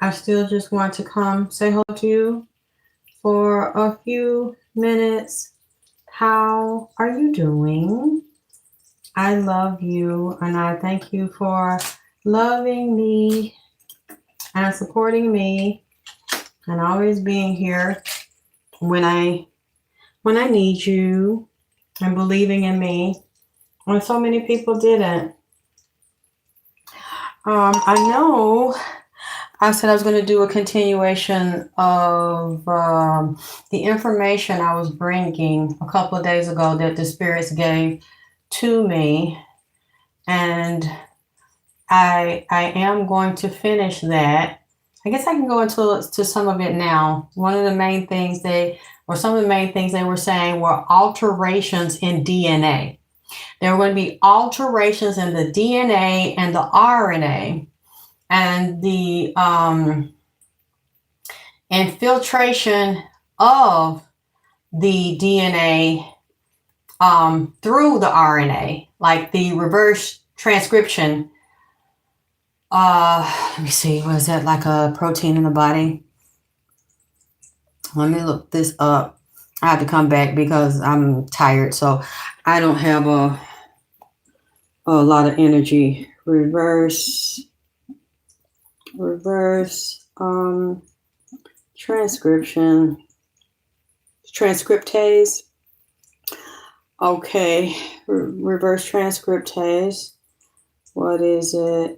I still just want to come say hello to you for a few minutes. How are you doing? I love you and I thank you for loving me and supporting me and always being here when I need you and believing in me when so many people didn't. I know I said I was going to do a continuation of the information I was bringing a couple of days ago that the spirits gave to me, and I am going to finish that. I guess I can go into some of it now. One of the main things some of the main things they were saying were alterations in DNA. There were going to be alterations in the DNA and the RNA and the infiltration of the DNA through the RNA, like the reverse transcription. Let me see, what is that, like a protein in the body? Let me look this up. I have to come back because I'm tired, so I don't have a lot of energy. Reverse transcriptase. Okay, reverse transcriptase. What is it?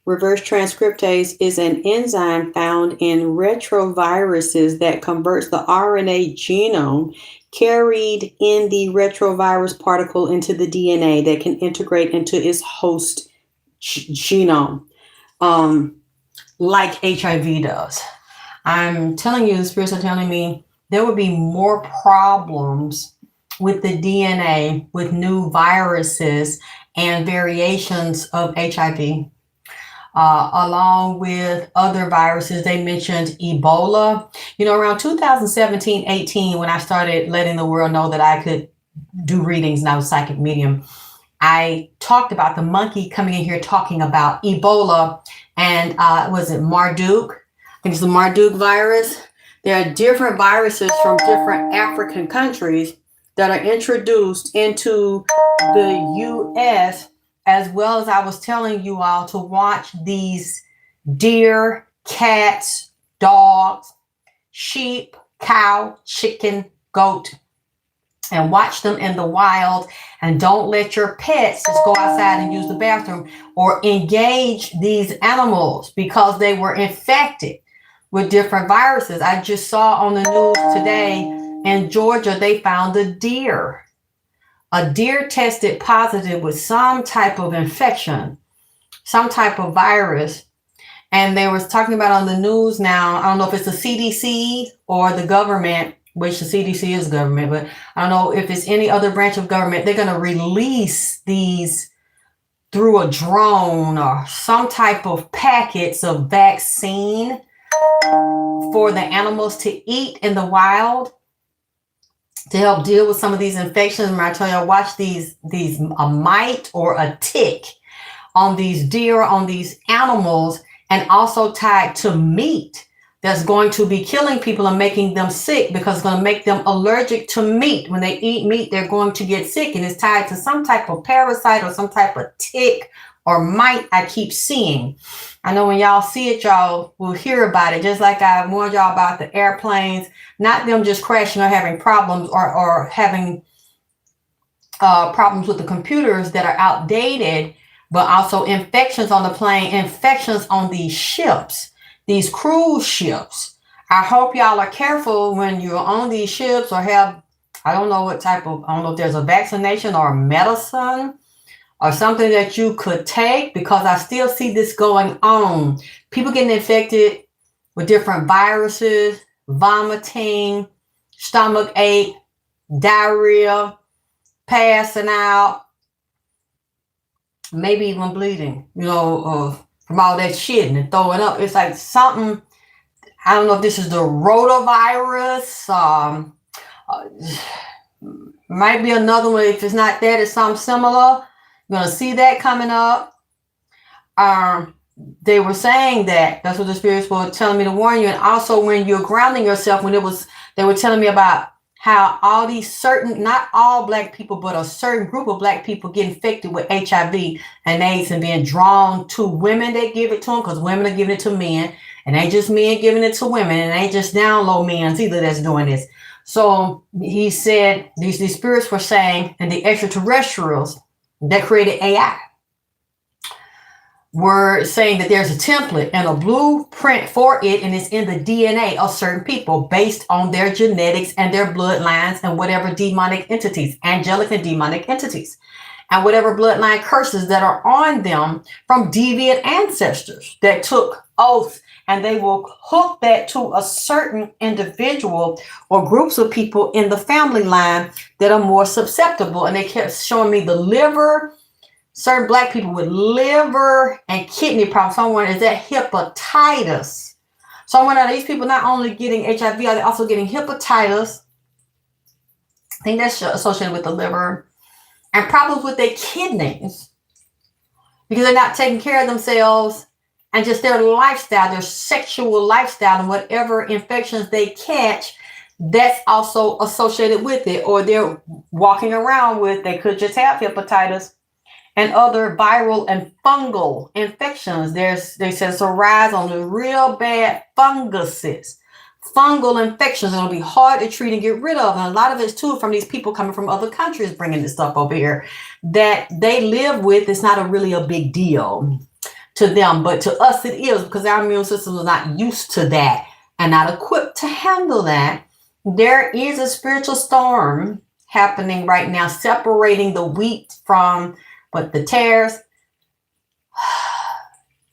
Reverse transcriptase is an enzyme found in retroviruses that converts the RNA genome carried in the retrovirus particle into the DNA that can integrate into its host genome, like HIV does. I'm telling you, the spirits are telling me there would be more problems with the DNA with new viruses and variations of HIV. Along with other viruses, they mentioned Ebola. You know, around 2017-18, when I started letting the world know that I could do readings and I was a psychic medium, I talked about the monkey coming in here talking about Ebola and was it Marduk? I think it's the Marduk virus. There are different viruses from different African countries that are introduced into the U.S., as well as I was telling you all to watch these deer, cats, dogs, sheep, cow, chicken, goat, and watch them in the wild, and don't let your pets just go outside and use the bathroom or engage these animals because they were infected with different viruses. I just saw on the news today in Georgia, they found a deer tested positive with some type of infection, some type of virus. And they was talking about on the news now, I don't know if it's the CDC or the government, which the CDC is government, but I don't know if it's any other branch of government. They're going to release these through a drone or some type of packets of vaccine for the animals to eat in the wild to help deal with some of these infections. When I tell you, watch a mite or a tick on these deer, on these animals, and also tied to meat that's going to be killing people and making them sick because it's going to make them allergic to meat. When they eat meat, they're going to get sick, and it's tied to some type of parasite or some type of tick or mite I keep seeing. I know when y'all see it, y'all will hear about it, just like I warned y'all about the airplanes, not them just crashing or having problems or having problems with the computers that are outdated, but also infections on the plane, infections on these ships, these cruise ships. I hope y'all are careful when you're on these ships or have, I don't know if there's a vaccination or medicine or something that you could take, because I still see this going on. People getting infected with different viruses, vomiting, stomach ache, diarrhea, passing out, maybe even bleeding, from all that shit and throwing up. It's like something, I don't know if this is the rotavirus, might be another one. If it's not that, it's something similar. You're going to see that coming up. they were saying that's what the spirits were telling me to warn you. And also when you're grounding yourself, they were telling me about how all these certain, not all black people, but a certain group of black people get infected with HIV and AIDS and being drawn to women that give it to them, because women are giving it to men, and ain't just men giving it to women, and ain't just down low men either that's doing this. So he said these spirits were saying, and the extraterrestrials that created AI were saying that there's a template and a blueprint for it, and it's in the DNA of certain people based on their genetics and their bloodlines and whatever demonic entities, angelic and demonic entities, and whatever bloodline curses that are on them from deviant ancestors that took oaths, and they will hook that to a certain individual or groups of people in the family line that are more susceptible. And they kept showing me the liver, certain black people with liver and kidney problems. Someone is that hepatitis. So one of these people not only getting HIV, are they also getting hepatitis? I think that's associated with the liver, and problems with their kidneys because they're not taking care of themselves, and just their lifestyle, their sexual lifestyle, and whatever infections they catch, that's also associated with it. Or they're walking around with, they could just have hepatitis and other viral and fungal infections. They said it's a rise on the real bad funguses, fungal infections. It'll be hard to treat and get rid of. And a lot of it's too from these people coming from other countries bringing this stuff over here that they live with. It's not really a big deal to them, but to us it is, because our immune system is not used to that and not equipped to handle that. There is a spiritual storm happening right now, separating the wheat from the tares.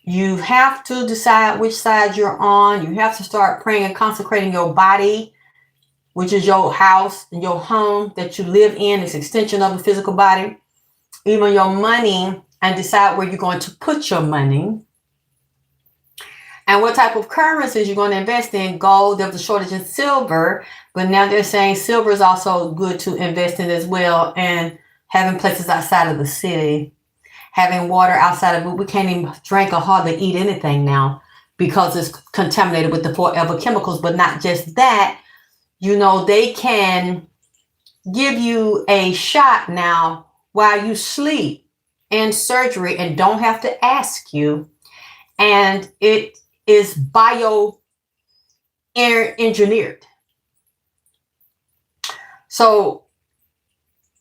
You have to decide which side you're on. You have to start praying and consecrating your body, which is your house and your home that you live in. It's an extension of the physical body. Even your money, and decide where you're going to put your money and what type of currencies you're going to invest in. Gold, there was a shortage in silver, but now they're saying silver is also good to invest in as well. And having places outside of the city, having water outside of it. We can't even drink or hardly eat anything now because it's contaminated with the forever chemicals. But not just that, they can give you a shot now while you sleep in surgery and don't have to ask you. And it is bio-engineered. So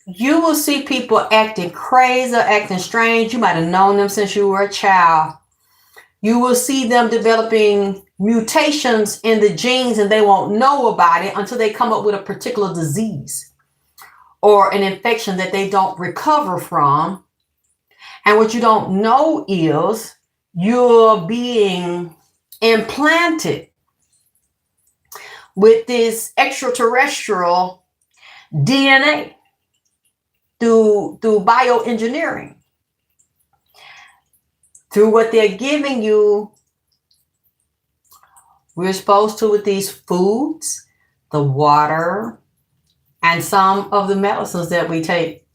you will see people acting crazy, acting strange. You might have known them since you were a child. You will see them developing mutations in the genes, and they won't know about it until they come up with a particular disease or an infection that they don't recover from. And what you don't know is you're being implanted with this extraterrestrial DNA through bioengineering, through what they're giving you. We're supposed to with these foods, the water, and some of the medicines that we take.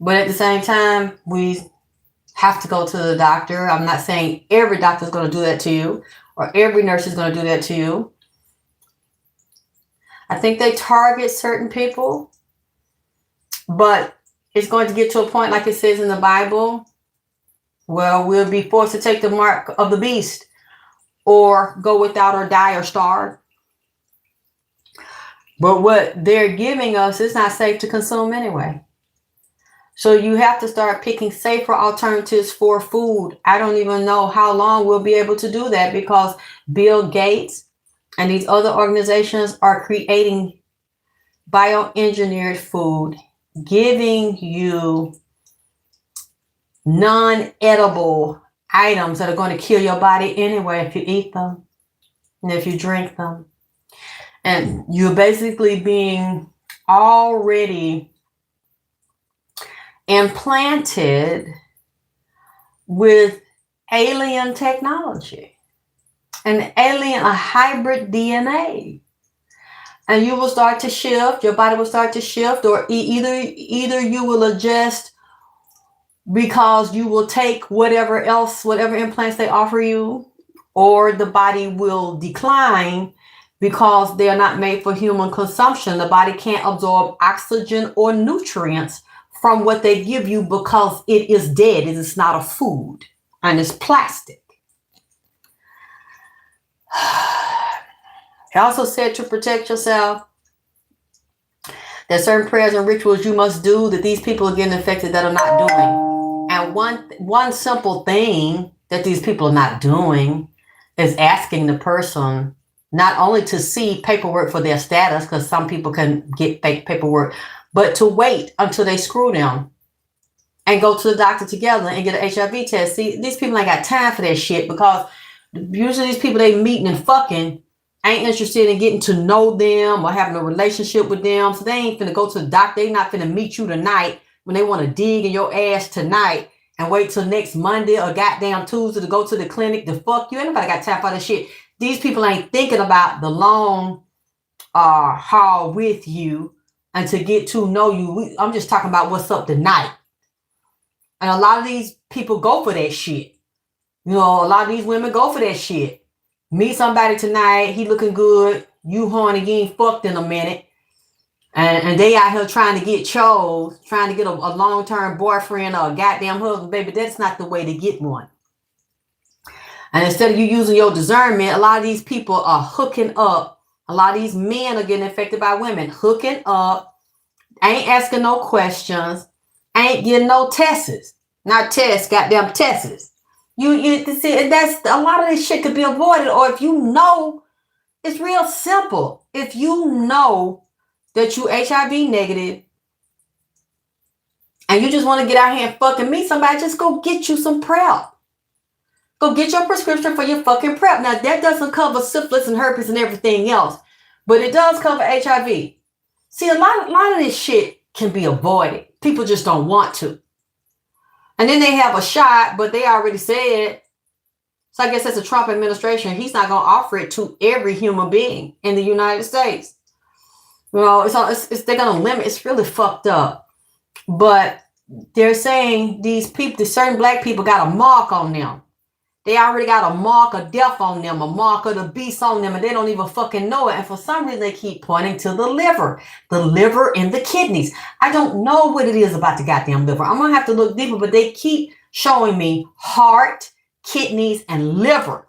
But at the same time, we have to go to the doctor. I'm not saying every doctor is going to do that to you or every nurse is going to do that to you. I think they target certain people, but it's going to get to a point, like it says in the Bible, where we'll be forced to take the mark of the beast or go without or die or starve. But what they're giving us is not safe to consume anyway. So you have to start picking safer alternatives for food. I don't even know how long we'll be able to do that, because Bill Gates and these other organizations are creating bioengineered food, giving you non-edible items that are going to kill your body anyway if you eat them and if you drink them. And you're basically being already implanted with alien technology, a hybrid DNA. And you will start to shift, your body will start to shift, or either you will adjust because you will take whatever else, whatever implants they offer you, or the body will decline because they are not made for human consumption. The body can't absorb oxygen or nutrients from what they give you because it is dead. It is not a food and it's plastic. It also said to protect yourself, that certain prayers and rituals you must do that these people are getting infected that are not doing. And one simple thing that these people are not doing is asking the person not only to see paperwork for their status, because some people can get fake paperwork, but to wait until they screw them and go to the doctor together and get an HIV test. See, these people ain't got time for that shit, because usually these people they meeting and fucking ain't interested in getting to know them or having a relationship with them. So they ain't finna go to the doctor. They not finna meet you tonight when they want to dig in your ass tonight and wait till next Monday or goddamn Tuesday to go to the clinic to fuck you. Ain't nobody got time for that shit. These people ain't thinking about the long haul with you and to get to know you. I'm just talking about what's up tonight. And a lot of these people go for that shit. You know, a lot of these women go for that shit. Meet somebody tonight, he looking good, you horny, you ain't fucked in a minute. And they out here trying to get chose, trying to get a long-term boyfriend or a goddamn husband. Baby, that's not the way to get one. And instead of you using your discernment, a lot of these people are hooking up. A lot of these men are getting infected by women. Hooking up, ain't asking no questions, ain't getting no tests. Not tests, goddamn tests. You see, that's a lot of this shit could be avoided. Or if you know, it's real simple. If you know that you HIV negative and you just want to get out here and fucking meet somebody, just go get you some PrEP. Go get your prescription for your fucking PrEP. Now that doesn't cover syphilis and herpes and everything else, but it does cover HIV. See, a lot of this shit can be avoided. People just don't want to. And then they have a shot, but they already said, so I guess that's the Trump administration. He's not going to offer it to every human being in the United States. You know, they're going to limit. It's really fucked up. But they're saying these certain black people got a mark on them. They already got a mark of death on them, a mark of the beast on them, and they don't even fucking know it. And for some reason, they keep pointing to the liver and the kidneys. I don't know what it is about the goddamn liver. I'm going to have to look deeper, but they keep showing me heart, kidneys, and liver.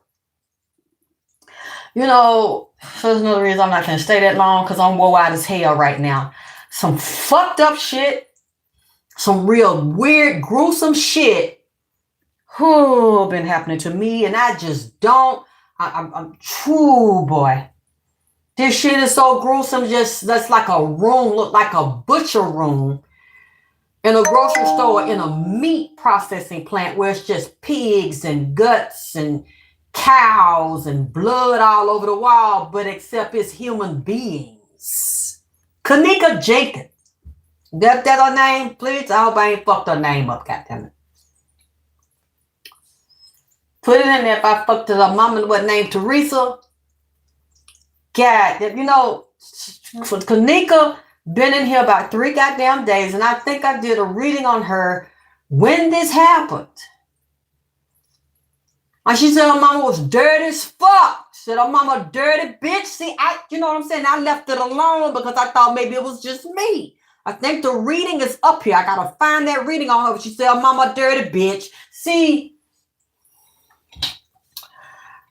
You know, so there's another reason I'm not going to stay that long, because I'm woe out as hell right now. Some fucked up shit, some real weird, gruesome shit been happening to me, and I just don't. I'm true, boy. This shit is so gruesome. That's like a room, look like a butcher room in a grocery store, in a meat processing plant, where it's just pigs and guts and cows and blood all over the wall, but except it's human beings. Kenneka Jenkins. That her name, please? I hope I ain't fucked her name up, goddammit. Put it in there if I fucked her mama, what name, Teresa? God, you know, Kenneka been in here about 3 goddamn days, and I think I did a reading on her when this happened. And she said her mama was dirty as fuck. She said her mama dirty bitch. See, you know what I'm saying? I left it alone because I thought maybe it was just me. I think the reading is up here. I gotta find that reading on her. But she said her mama dirty bitch. See,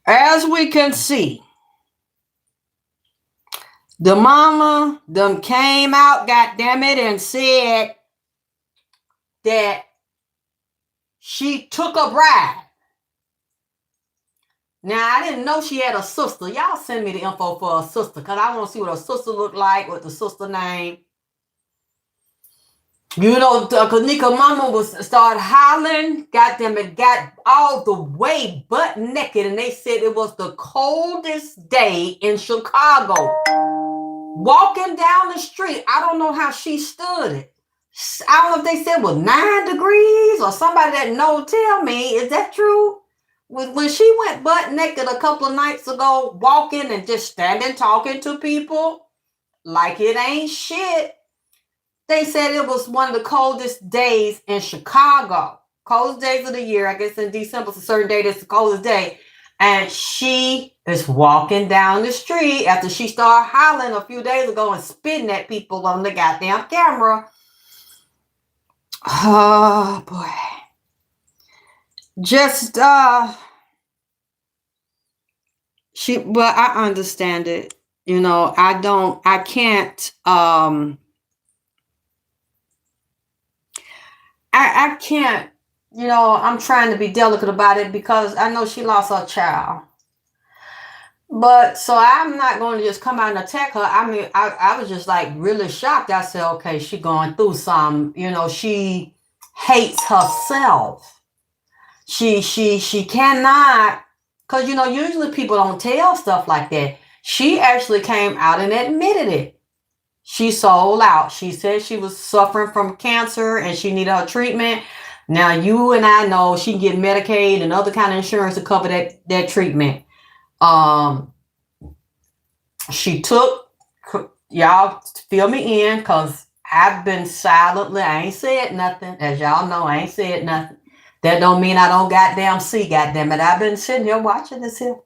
as we can see, the mama them came out, goddammit, and said that she took a bride. Now, I didn't know she had a sister. Y'all send me the info for her sister, because I want to see what her sister looked like, what the sister name. You know, Kenneka mama started hollering, got all the way butt naked, and they said it was the coldest day in Chicago. Walking down the street, I don't know how she stood it. I don't know if they said it was 9 degrees or somebody that knows, tell me, is that true? When she went butt naked a couple of nights ago, walking and just standing talking to people like it ain't shit. They said it was one of the coldest days in Chicago. Coldest days of the year. I guess in December, it's a certain day that's the coldest day. And she is walking down the street after she started hollering a few days ago and spitting at people on the goddamn camera. Oh boy. Just but I understand it. You know, I can't I can't, you know, I'm trying to be delicate about it because I know she lost her child. But so I'm not going to just come out and attack her. I mean, I was just like really shocked. I said, okay, she going through some, you know, she hates herself. She cannot, because, you know, usually people don't tell stuff like that. She actually came out and admitted it. She sold out. She said she was suffering from cancer and she needed her treatment. Now, you and I know she can get Medicaid and other kind of insurance to cover that treatment. She took, y'all fill me in, because I've been silently, I ain't said nothing. As y'all know, I ain't said nothing. That don't mean I don't goddamn see, goddamn it. I've been sitting here watching this here.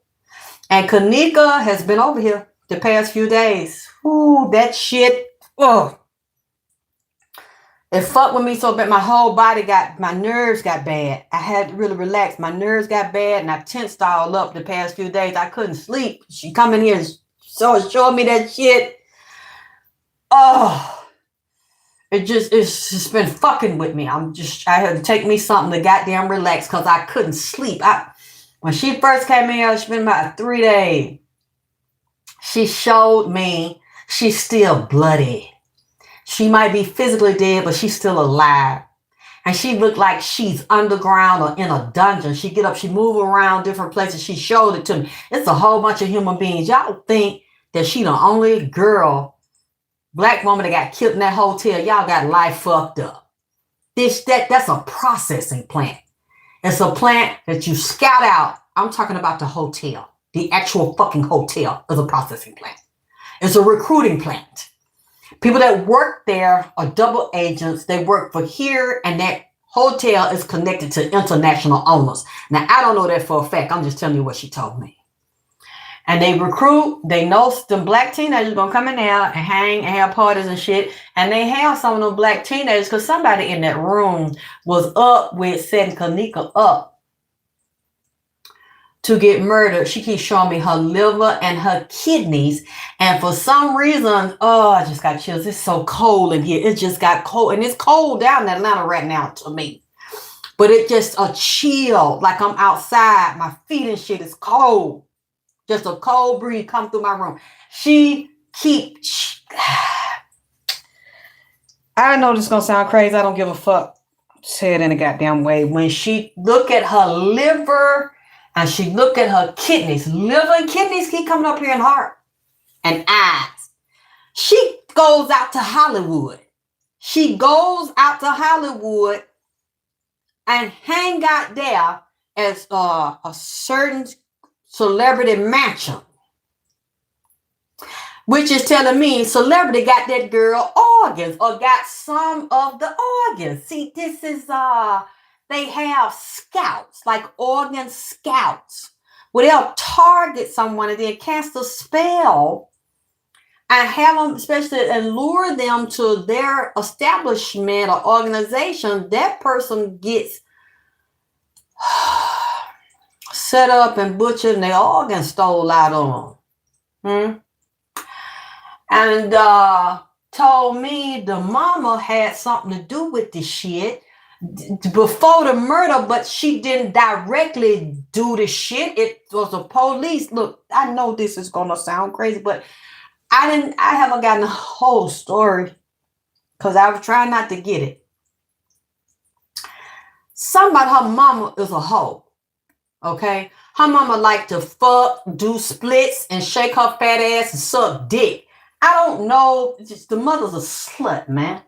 And Kenneka has been over here the past few days. Ooh, that shit. Oh, it fucked with me so bad. My nerves got bad. I had to really relax. My nerves got bad and I tensed all up the past few days. I couldn't sleep. She come in here and showing me that shit. Oh, it's just been fucking with me. I had to take me something to goddamn relax because I couldn't sleep. When she first came in here, she been about 3 days. She showed me she's still bloody. She might be physically dead, but she's still alive. And she looked like she's underground or in a dungeon. She get up, she move around different places. She showed it to me. It's a whole bunch of human beings. Y'all think that she the only girl, black woman that got killed in that hotel. Y'all got life fucked up. That's a processing plant. It's a plant that you scout out. I'm talking about the hotel. The actual fucking hotel is a processing plant. It's a recruiting plant. People that work there are double agents. They work for here, and that hotel is connected to international owners. Now, I don't know that for a fact. I'm just telling you what she told me. And they recruit. They know some black teenagers going to come in there and hang and have parties and shit. And they have some of them black teenagers because somebody in that room was up with setting Kenneka up to get murdered. She keeps showing me her liver and her kidneys. And for some reason, oh, I just got chills. It's so cold in here. It just got cold. And it's cold down in Atlanta right now to me. But it just a chill. Like I'm outside. My feet and shit is cold. Just a cold breeze come through my room. I know this is going to sound crazy. I don't give a fuck. Say it in a goddamn way. When she look at her liver and she look at her kidneys, liver and kidneys keep coming up here in heart and eyes. She goes out to Hollywood. She goes out to Hollywood and hang out there as a certain celebrity mansion, which is telling me celebrity got that girl organs or got some of the organs. See, this is they have scouts, like organ scouts, where they'll target someone and then cast a spell and have them, especially, and lure them to their establishment or organization. That person gets set up and butchered and their organs stole out on them. And told me the mama had something to do with this shit before the murder, but she didn't directly do the shit. It was the police. Look, I know this is gonna sound crazy, but I haven't gotten the whole story because I was trying not to get it. Something about her mama is a hoe. Okay, her mama like to fuck, do splits, and shake her fat ass and suck dick. I don't know. Just the mother's a slut, man.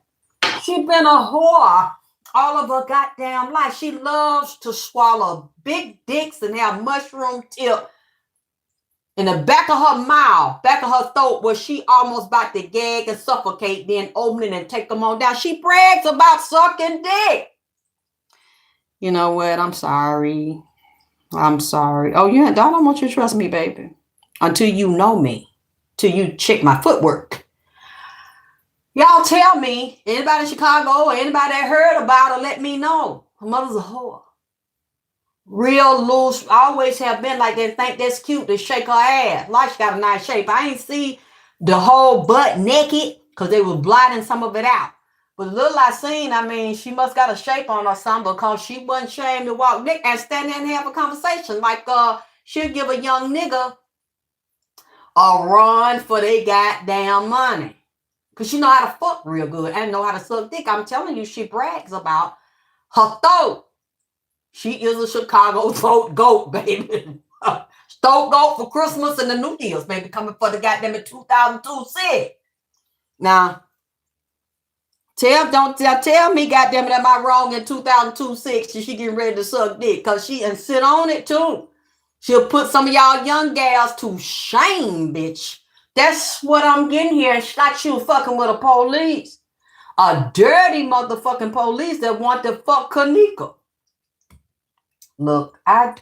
She been a whore all of her goddamn life. She loves to swallow big dicks and have mushroom tip In the back of her mouth, back of her throat, where she almost about to gag and suffocate, then open it and take them on down. She brags about sucking dick. You know what? I'm sorry. I'm sorry. Oh, yeah, I don't want you to trust me, baby. Until you know me. Till you check my footwork. Y'all tell me, anybody in Chicago or anybody that heard about her, let me know. Her mother's a whore. Real loose, always have been like that. Think that's cute to shake her ass. Like she got a nice shape. I ain't see the whole butt naked because they was blotting some of it out. But the little I seen, I mean, she must got a shape on or something because she wasn't ashamed to walk Nick and stand there and have a conversation. Like she'll give a young nigga a run for their goddamn money. Because she know how to fuck real good and know how to suck dick. I'm telling you, she brags about her throat. She is a Chicago throat goat, baby. Throat goat for Christmas and the New Year's, baby, coming for the goddamn 2002 set. Now, tell me, goddamn it, am I wrong in 2002 6? She getting ready to suck dick because she and sit on it too. She'll put some of y'all young gals to shame, bitch. That's what I'm getting here. It's like she was fucking with a police. A dirty motherfucking police that want to fuck Kenneka. Look, I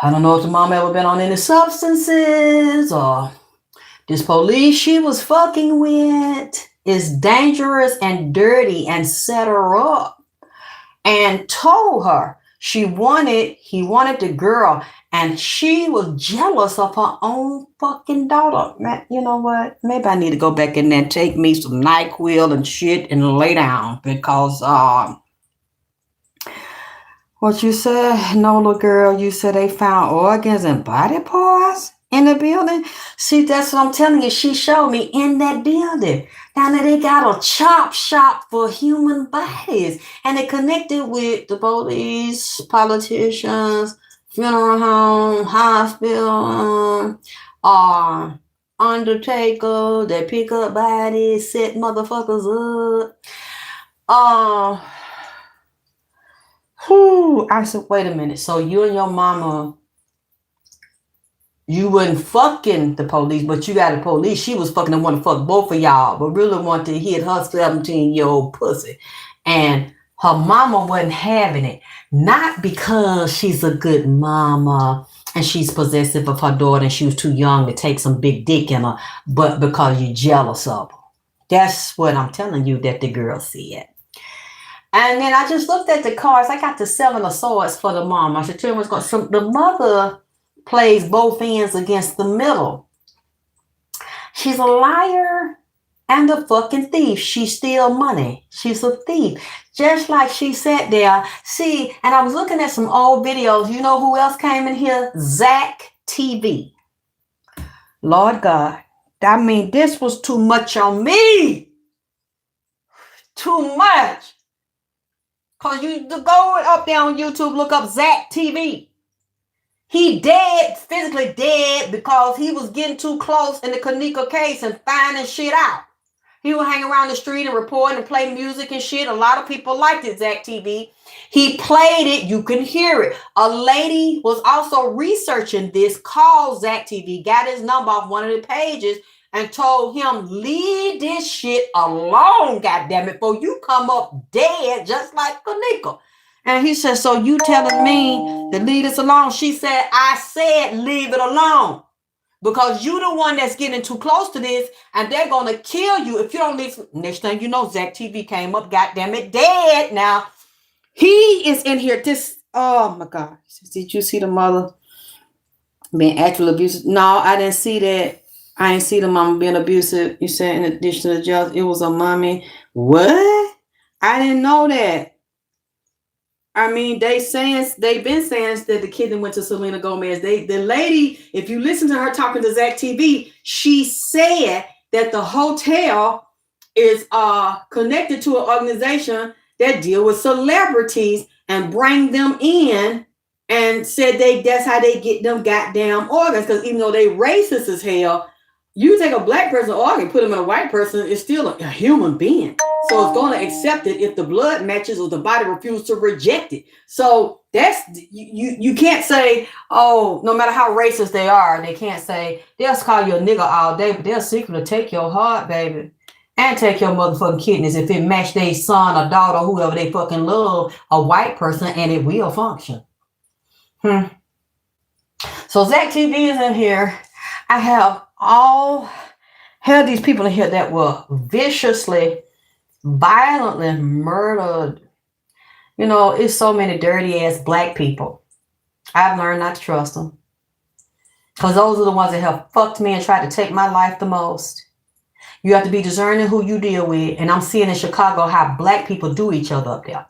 don't know if the mom ever been on any substances or this police she was fucking with is dangerous and dirty and set her up and told her he wanted the girl and she was jealous of her own fucking daughter. Man, you know what? Maybe I need to go back in there and take me some NyQuil and shit and lay down because what you said, no, little girl, you said they found organs and body parts in the building? See, that's what I'm telling you. She showed me in that building. Down there, they got a chop shop for human bodies. And they connected with the police, politicians, funeral home, hospital, undertaker. They pick up bodies, set motherfuckers up. I said, wait a minute. So you and your mama, you wasn't fucking the police, but you got the police. She was fucking and want to fuck both of y'all, but really wanted to hit her 17-year-old pussy. And her mama wasn't having it. Not because she's a good mama and she's possessive of her daughter and she was too young to take some big dick in her, but because you're jealous of her. That's what I'm telling you that the girl said. And then I just looked at the cards. I got the 7 of swords for the mom. I should tell you what's going on. So the mother plays both ends against the middle. She's a liar and a fucking thief. She steals money. She's a thief. Just like she sat there. See, and I was looking at some old videos. You know who else came in here? zacktv. Lord God. I mean, this was too much on me. Too much. Because you go up there on YouTube, look up zacktv. He dead, physically dead, because he was getting too close in the Kenneka case and finding shit out. He would hang around the street and report and play music and shit. A lot of people liked it, zacktv. He played it. You can hear it. A lady was also researching this, called zacktv, got his number off one of the pages, and told him, leave this shit alone, goddammit, before you come up dead just like Kenneka. And he said, so you telling me to leave this alone? She said, I said leave it alone. Because you the one that's getting too close to this, and they're going to kill you if you don't leave. Next thing you know, zacktv came up, goddammit, dead. Now, he is in here. Oh my God. Did you see the mother being actually abusive? No, I didn't see that. I ain't see the mama being abusive. You said in addition to the judge, it was a mommy. What? I didn't know that. I mean, they've been saying that the kid that went to Selena Gomez. The lady, if you listen to her talking to zacktv, she said that the hotel is connected to an organization that deal with celebrities and bring them in, and said that's how they get them goddamn organs. Because even though they racist as hell, You take a black person organ, put them in a white person, it's still a human being. So it's going to accept it if the blood matches or the body refuses to reject it. So that's, you can't say, oh, no matter how racist they are, they can't say, they'll call you a nigga all day, but they'll secretly take your heart, baby, and take your motherfucking kidneys if it match their son or daughter, whoever they fucking love, a white person, and it will function. So zacktv is in here. I have these people in here that were viciously, violently murdered. You know, it's so many dirty ass black people. I've learned not to trust them. Because those are the ones that have fucked me and tried to take my life the most. You have to be discerning who you deal with. And I'm seeing in Chicago how black people do each other up there.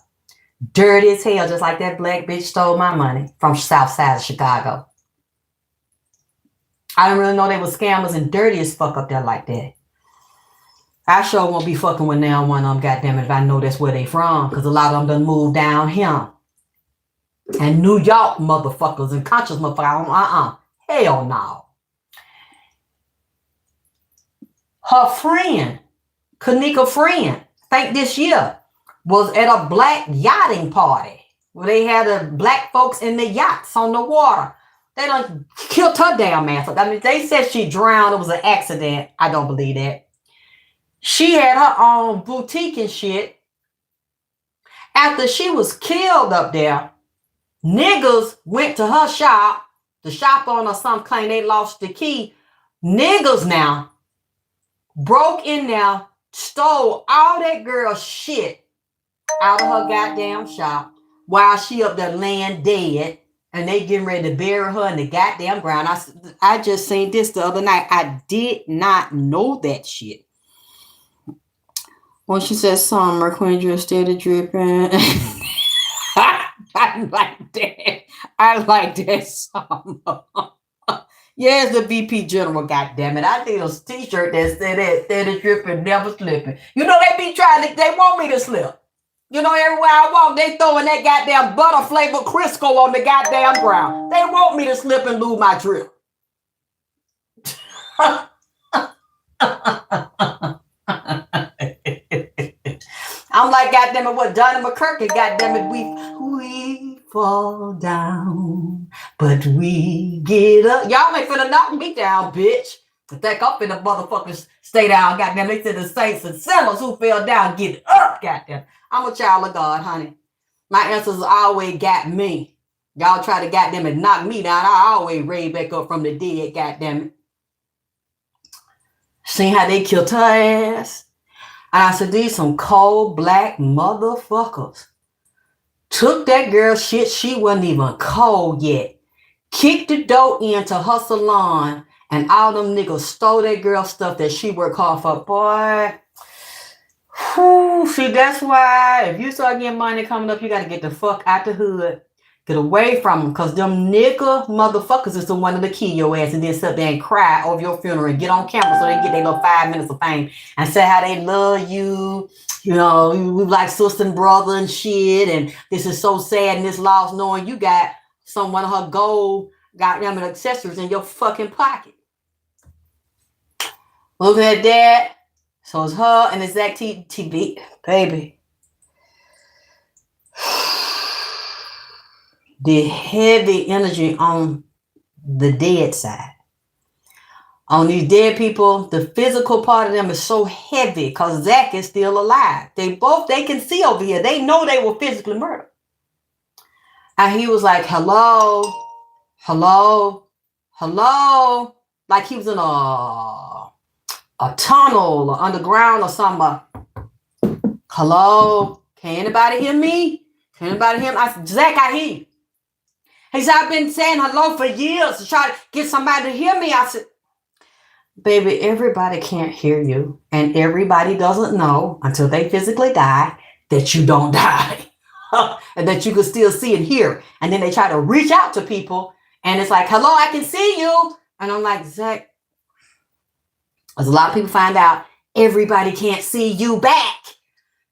Dirty as hell, just like that black bitch stole my money from south side of Chicago. I didn't really know they were scammers and dirty as fuck up there like that. I sure won't be fucking with now one of them, goddamn it, if I know that's where they from. Because a lot of them done moved down here. And New York motherfuckers and conscious motherfuckers, hell no. Her friend, Kenneka friend, I think this year, was at a black yachting party where they had the black folks in the yachts on the water. They done killed her damn ass. I mean, they said she drowned. It was an accident. I don't believe that. She had her own boutique and shit. After she was killed up there, niggas went to her shop. The shop owner or some claim they lost the key. Niggas now broke in there, stole all that girl's shit out of her goddamn shop while she up there laying dead. And they getting ready to bury her in the goddamn ground. I just seen this the other night. I did not know that shit. When she said summer, Queen Drill steady dripping. I like that. I like that summer. Yes, the VP General, goddammit. I need a t-shirt that said that steady dripping, never slipping. You know, they be trying to, they want me to slip. You know, everywhere I walk, they throwing that goddamn butter flavored Crisco on the goddamn ground. They want me to slip and lose my drip. I'm like, goddamn it, what Johnny McCurkin, goddamn it, we fall down, but we get up. Y'all ain't finna knock me down, bitch. I think I'm finna motherfuckers stay down, goddamn. They said the saints and sinners who fell down get up, goddamn. I'm a child of God, honey. My ancestors always got me. Y'all try to goddamn it knock me down. I always raise back up from the dead, goddamn it. See how they killed her ass? And I said, these some cold black motherfuckers. Took that girl's shit, she wasn't even cold yet. Kicked the door into her salon, and all them niggas stole that girl's stuff that she worked hard for. Boy, whew, see, that's why if you start getting money coming up, you got to get the fuck out the hood. Get away from them, because them nigga motherfuckers is the one to kill your ass and then sit there and cry over your funeral and get on camera so they get their little 5 minutes of fame and say how they love you. You know, we like sister and brother and shit, and this is so sad and this loss knowing you got one of her gold goddamn accessories in your fucking pocket. Look at that. So it's her and it's zacktv, baby. The heavy energy on the dead side. On these dead people, the physical part of them is so heavy because Zach is still alive. They can see over here. They know they were physically murdered. And he was like, hello, hello, hello. Like he was in a tunnel or underground or something. Hello, can anybody hear me? Can anybody hear me? I said, Zach, I hear you. He said, I've been saying hello for years to try to get somebody to hear me. I said, baby, everybody can't hear you. And everybody doesn't know until they physically die that you don't die. And that you can still see and hear. And then they try to reach out to people. And it's like, hello, I can see you. And I'm like, Zach, as a lot of people find out, everybody can't see you back.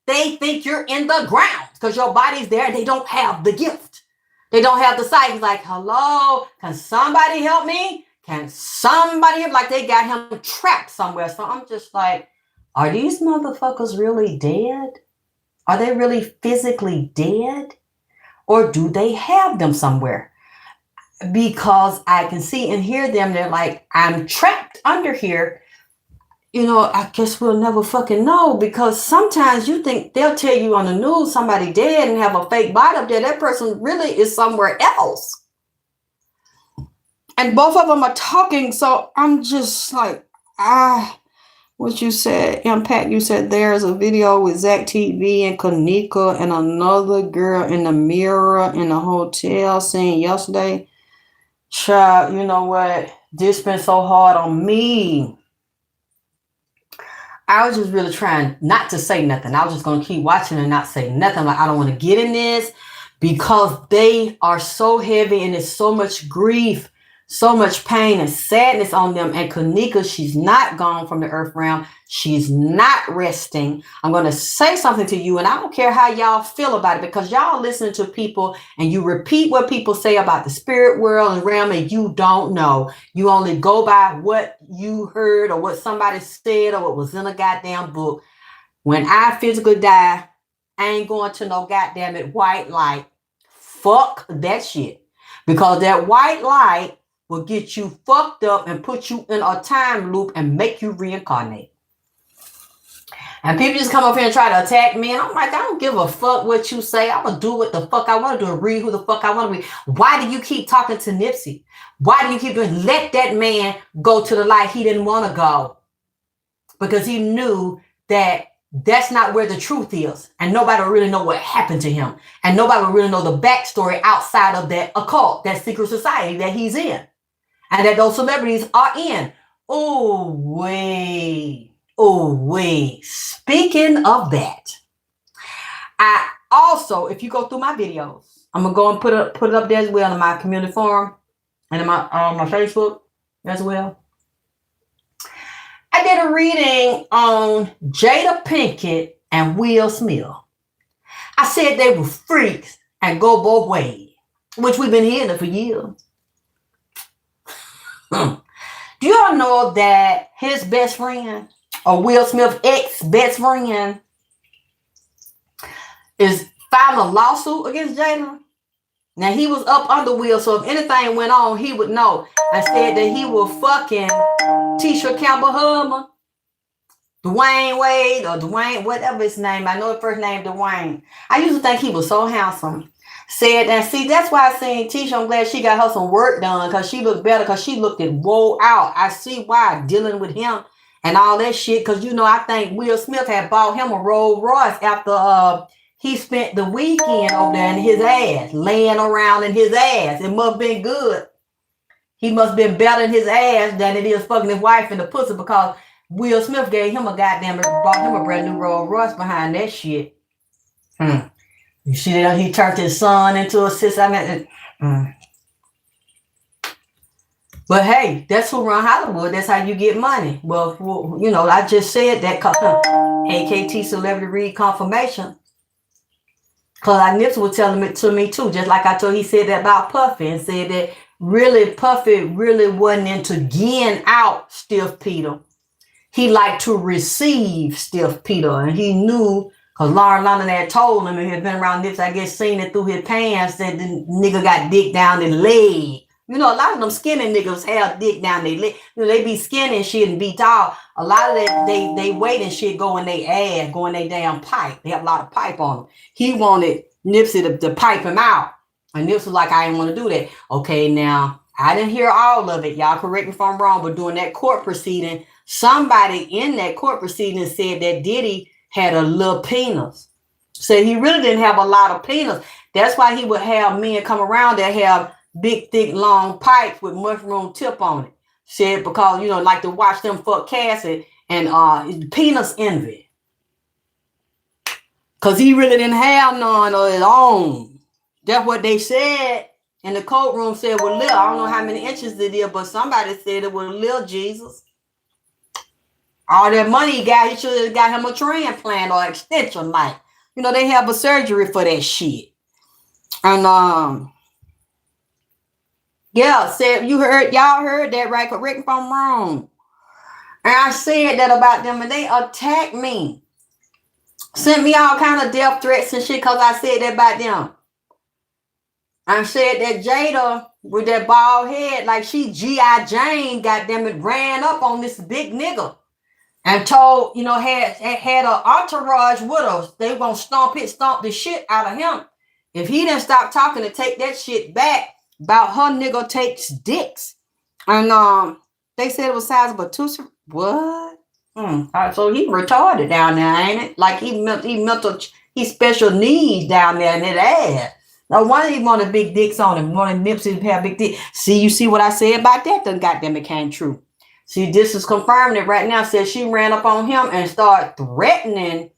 They think you're in the ground because your body's there and they don't have the gift. They don't have the sight. He's like, hello, can somebody help me? Can somebody, like they got him trapped somewhere? So I'm just like, are these motherfuckers really dead? Are they really physically dead? Or do they have them somewhere? Because I can see and hear them. They're like, I'm trapped under here. I guess we'll never fucking know, because sometimes you think they'll tell you on the news somebody dead and have a fake body up there. That person really is somewhere else. And both of them are talking. So I'm just like, what you said, Impact, you said there's a video with zacktv and Kenneka and another girl in the mirror in the hotel seen yesterday. Child, you know what? This been so hard on me. I was just really trying not to say nothing. I was just going to keep watching and not say nothing. Like, I don't want to get in this, because they are so heavy and it's so much grief, so much pain and sadness on them. And Kenneka, she's not gone from the earth realm. She's not resting. I'm going to say something to you, and I don't care how y'all feel about it, because y'all listen to people and you repeat what people say about the spirit world and realm, and you don't know. You only go by what you heard or what somebody said or what was in a goddamn book. When I physically die, I ain't going to no goddamn it white light. Fuck that shit. Because that white light will get you fucked up and put you in a time loop and make you reincarnate. And people just come up here and try to attack me. And I'm like, I don't give a fuck what you say. I'm going to do what the fuck I want to do and read who the fuck I want to read. Why do you keep talking to Nipsey? Why do you keep doing? Let that man go to the light he didn't want to go. Because he knew that that's not where the truth is. And nobody will really know what happened to him. And nobody will really know the backstory outside of that occult, that secret society that he's in. And that those celebrities are in. Oh, wait. Speaking of that, I also, if you go through my videos, I'm going to go and put it up there as well in my community forum and in my Facebook as well. I did a reading on Jada Pinkett and Will Smith. I said they were freaks and go both ways, which we've been hearing it for years. Do y'all know that his best friend, or Will Smith's ex-best friend, is filing a lawsuit against Jada? Now, he was up under Will, so if anything went on, he would know. I said that he was fucking Tisha Campbell Hummer, Dwayne Wade, or Dwayne, whatever his name. I know his first name, Dwayne. I used to think he was so handsome. Said, and see, that's why I seen Tisha. I'm glad she got her some work done, because she looked better, because she looked it wore out. I see why, dealing with him and all that shit, because, I think Will Smith had bought him a Rolls Royce after he spent the weekend over there in his ass, laying around in his ass. It must have been good. He must have been better in his ass than it is fucking his wife in the pussy, because Will Smith gave him bought him a brand new Rolls Royce behind that shit. You see that he turned his son into a sister. But hey, that's who run Hollywood. That's how you get money. Well, I just said that AKT Celebrity Read Confirmation. Because Nipsey was telling it to me too, just like I told he said that about Puffy, and said that really Puffy really wasn't into getting out Stiff Peter. He liked to receive Stiff Peter, and he knew, because Lauren London had told him, and he had been around Nipsey, I guess, seen it through his pants, that the nigga got dick down his leg. A lot of them skinny niggas have dick down their leg. They be skinny and shit and be tall. A lot of that, they weight and shit go in their ass, go in their damn pipe. They have a lot of pipe on them. He wanted Nipsey to pipe him out. And Nipsey was like, I didn't want to do that. Okay, now, I didn't hear all of it. Y'all correct me if I'm wrong, but during that court proceeding, somebody in that court proceeding said that Diddy had a little penis. Said he really didn't have a lot of penis. That's why he would have men come around that have big, thick, long pipes with mushroom tip on it. Said because, like to watch them fuck Cassie and penis envy. Because he really didn't have none of his own. That's what they said. And the courtroom said, well, Lil, I don't know how many inches it is, but somebody said it was Lil Jesus. All that money he got, he should have got him a transplant or extension, like. They have a surgery for that shit. And Yeah, said y'all heard that right? Correct me if I'm wrong. And I said that about them, and they attacked me, sent me all kind of death threats and shit because I said that about them. I said that Jada with that bald head, like she G.I. Jane, goddamn it, ran up on this big nigga and told, had an entourage with us. They were gonna stomp the shit out of him. If he didn't stop talking to take that shit back about her nigga takes dicks. And they said it was size of a two. What? So he retarded down there, ain't it? Like he special needs down there in that ass. No wonder he wanted big dicks on him. Wanted Nipsey to have big dick. See, you see what I said about that? Then goddamn it came true. See, this is confirming it right now. Says she ran up on him and started threatening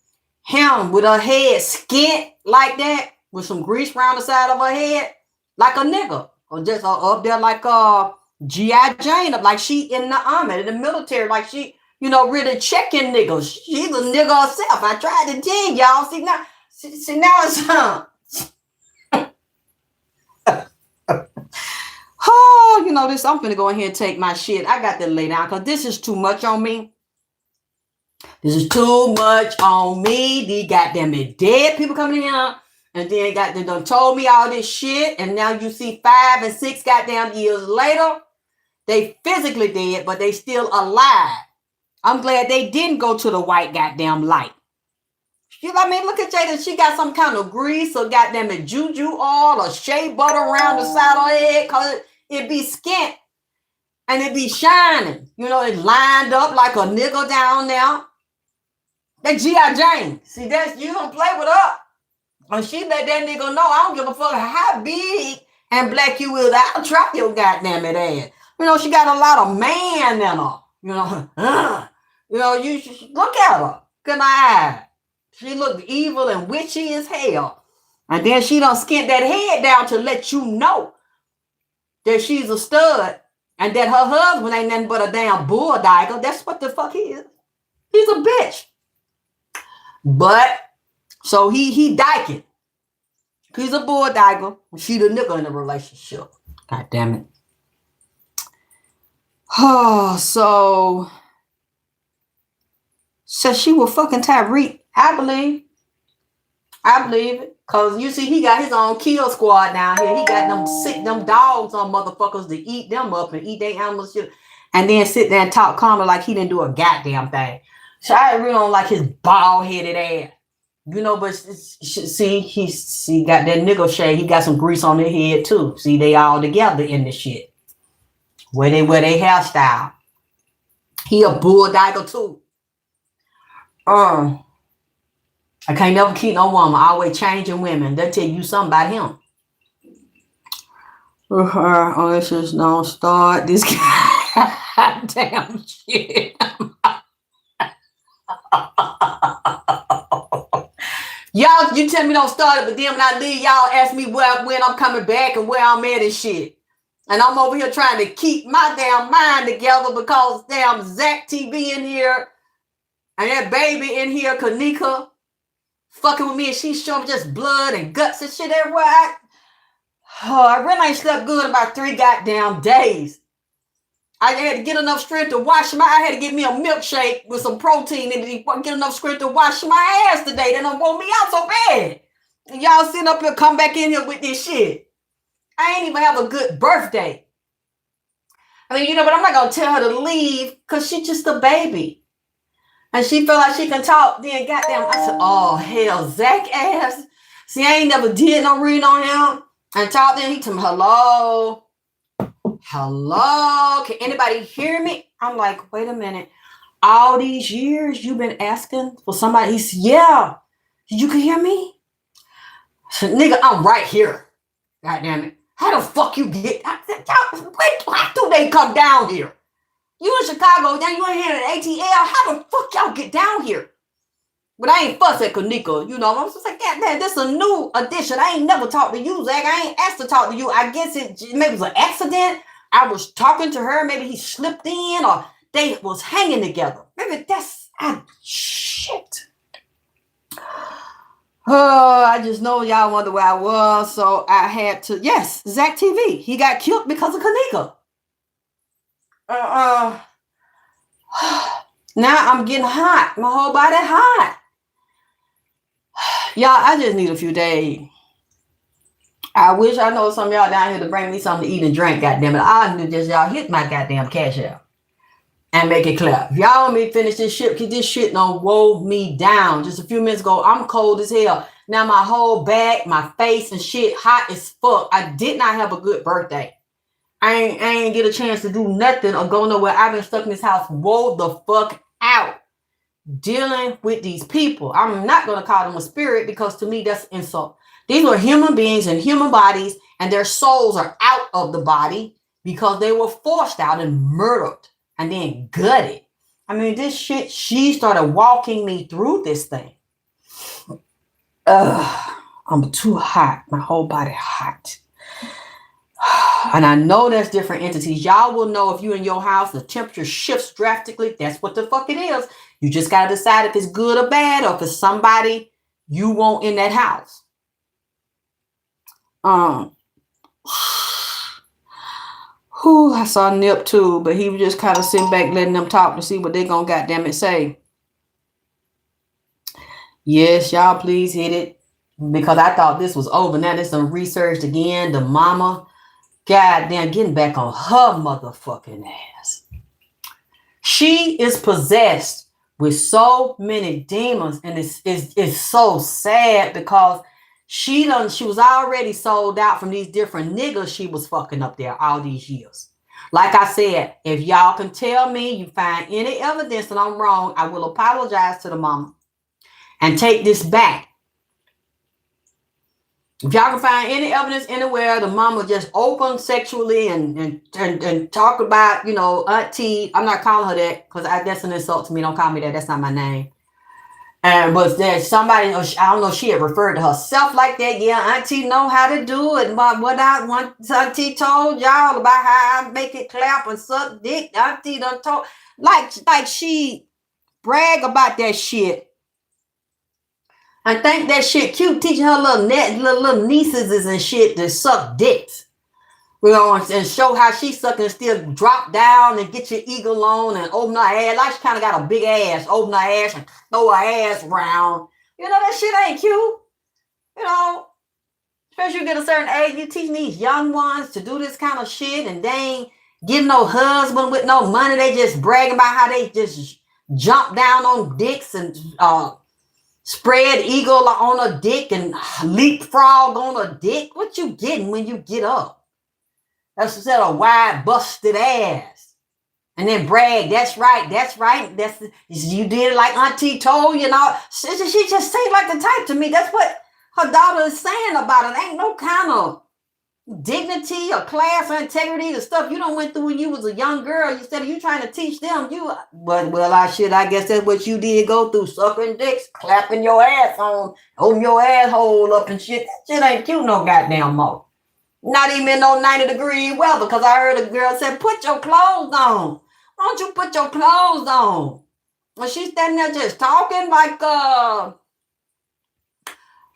him with her head skint like that, with some grease around the side of her head, like a nigga, or just up there like G.I. Jane, up like she in the army, in the military, like she, really checking niggas. She's a nigga herself. I tried to tell y'all. See now it's oh, this, I'm gonna go in here and take my shit. I got to lay down because this is too much on me. This is too much on me. These goddamn dead people coming in here and then they done told me all this shit. And now you see 5 and 6 goddamn years later, they physically dead, but they still alive. I'm glad they didn't go to the white goddamn light. Look at Jada. She got some kind of grease or goddamn it juju oil or shea butter around the side of her head because it be skint and it be shining. It lined up like a nigga down there. That G.I. Jane. See, you don't play with her. And she let that nigga know, I don't give a fuck how big and black you is. I'll trap your goddamn it ass. She got a lot of man in her. You look at her. Good eye. She looked evil and witchy as hell. And then she done skint that head down to let you know that she's a stud and that her husband ain't nothing but a damn bulldyker. That's what the fuck he is. He's a bitch. But, so he dyking. He's a bulldyker. She the nigga in the relationship. God damn it. Oh, so she was fucking Tyreek. I believe it. Cause you see, he got his own kill squad down here. He got them dogs on motherfuckers to eat them up and eat their animals shit. And then sit there and talk calmly like he didn't do a goddamn thing. So I really don't like his bald-headed ass. But see, he got that nigga shade. He got some grease on their head too. See, they all together in the shit. Where they wear their hairstyle. He a bulldyker too. I can't never keep no woman. Always changing women. They'll tell you something about him. Let's just don't start this goddamn shit. Y'all, you tell me don't start it, but then when I leave, y'all ask me when I'm coming back and where I'm at and shit. And I'm over here trying to keep my damn mind together because damn zacktv in here and that baby in here, Kenneka, fucking with me, and she's showing just blood and guts and shit everywhere. I really ain't slept good in about 3 goddamn days. I had to get enough strength to wash I had to get me a milkshake with some protein in it to get enough strength to wash my ass today. They done woke me out so bad. And y'all sitting up here, come back in here with this shit. I ain't even have a good birthday. But I'm not going to tell her to leave because she's just a baby. And she felt like she can talk. Then goddamn, I said, oh, hell, Zach ass. See, I ain't never did no reading on him. And talked to him. He told me, hello, can anybody hear me? I'm like, wait a minute. All these years you've been asking for somebody. He said, yeah. You can hear me? I said, nigga, I'm right here. God damn it. How the fuck you get? How do they come down here? You in Chicago, now you in here at ATL. How the fuck y'all get down here? But I ain't fuss at Kenneka, I'm just like, damn, this is a new addition. I ain't never talked to you, Zach. I ain't asked to talk to you. I guess maybe it was an accident. I was talking to her. Maybe he slipped in or they was hanging together. Maybe that's shit. Oh, I just know y'all wonder where I was, so I had to. Yes, zacktv. He got killed because of Kenneka. Uh, now I'm getting hot. My whole body hot. Y'all, I just need a few days. I wish I know some of y'all down here to bring me something to eat and drink, goddamn it. I knew just y'all hit my goddamn cash out and make it clap. If y'all want me to finish this shit, cause this shit done wore me down. Just a few minutes ago, I'm cold as hell. Now my whole back, my face and shit hot as fuck. I did not have a good birthday. I ain't get a chance to do nothing or go nowhere. I've been stuck in this house, whoa the fuck out, dealing with these people. I'm not going to call them a spirit because to me that's insult. These are human beings in human bodies and their souls are out of the body because they were forced out and murdered and then gutted. I mean, this shit, she started walking me through this thing. I'm too hot. My whole body hot. And I know there's different entities. Y'all will know if you in your house, the temperature shifts drastically. That's what the fuck it is. You just got to decide if it's good or bad or if it's somebody you want in that house. I saw Nip too, but he was just kind of sitting back letting them talk to see what they gonna goddamn it say. Yes, y'all please hit it because I thought this was over. Now there's some research again. The mama, goddamn, getting back on her motherfucking ass. She is possessed with so many demons, and it's so sad because she was already sold out from these different niggas she was fucking up there all these years. Like I said, if y'all can tell me you find any evidence that I'm wrong, I will apologize to the mama and take this back. If y'all can find any evidence anywhere, the mama just open sexually and talk about, you know, auntie. I'm not calling her that because that's an insult to me. Don't call me that. That's not my name. And was there somebody, I don't know, she had referred to herself like that. Yeah, auntie know how to do it. But what auntie told y'all about how I make it clap and suck dick. Auntie done told, like she brag about that shit. I think that shit cute, teaching her little nieces and shit to suck dicks. You know, and show how she sucking and still drop down and get your eagle on and open her ass. Like she kind of got a big ass, open her ass and throw her ass around. You know, that shit ain't cute. You know, especially you get a certain age, you teaching these young ones to do this kind of shit and they ain't getting no husband with no money. They just bragging about how they just jump down on dicks and spread eagle on a dick and leapfrog on a dick. What you getting when you get up? That's instead of wide busted ass. And then brag, that's right. You did it like auntie told you, know. She just seemed like the type to me. That's what her daughter is saying about it. Ain't no kind of dignity or class or integrity, the stuff you done went through when you was a young girl. Instead of you trying to teach them, I guess that's what you did go through, sucking dicks, clapping your ass on, open your asshole up and shit. That shit ain't cute no goddamn more. Not even in no 90-degree weather, because I heard a girl say, put your clothes on. Why don't you put your clothes on? And she's standing there just talking like,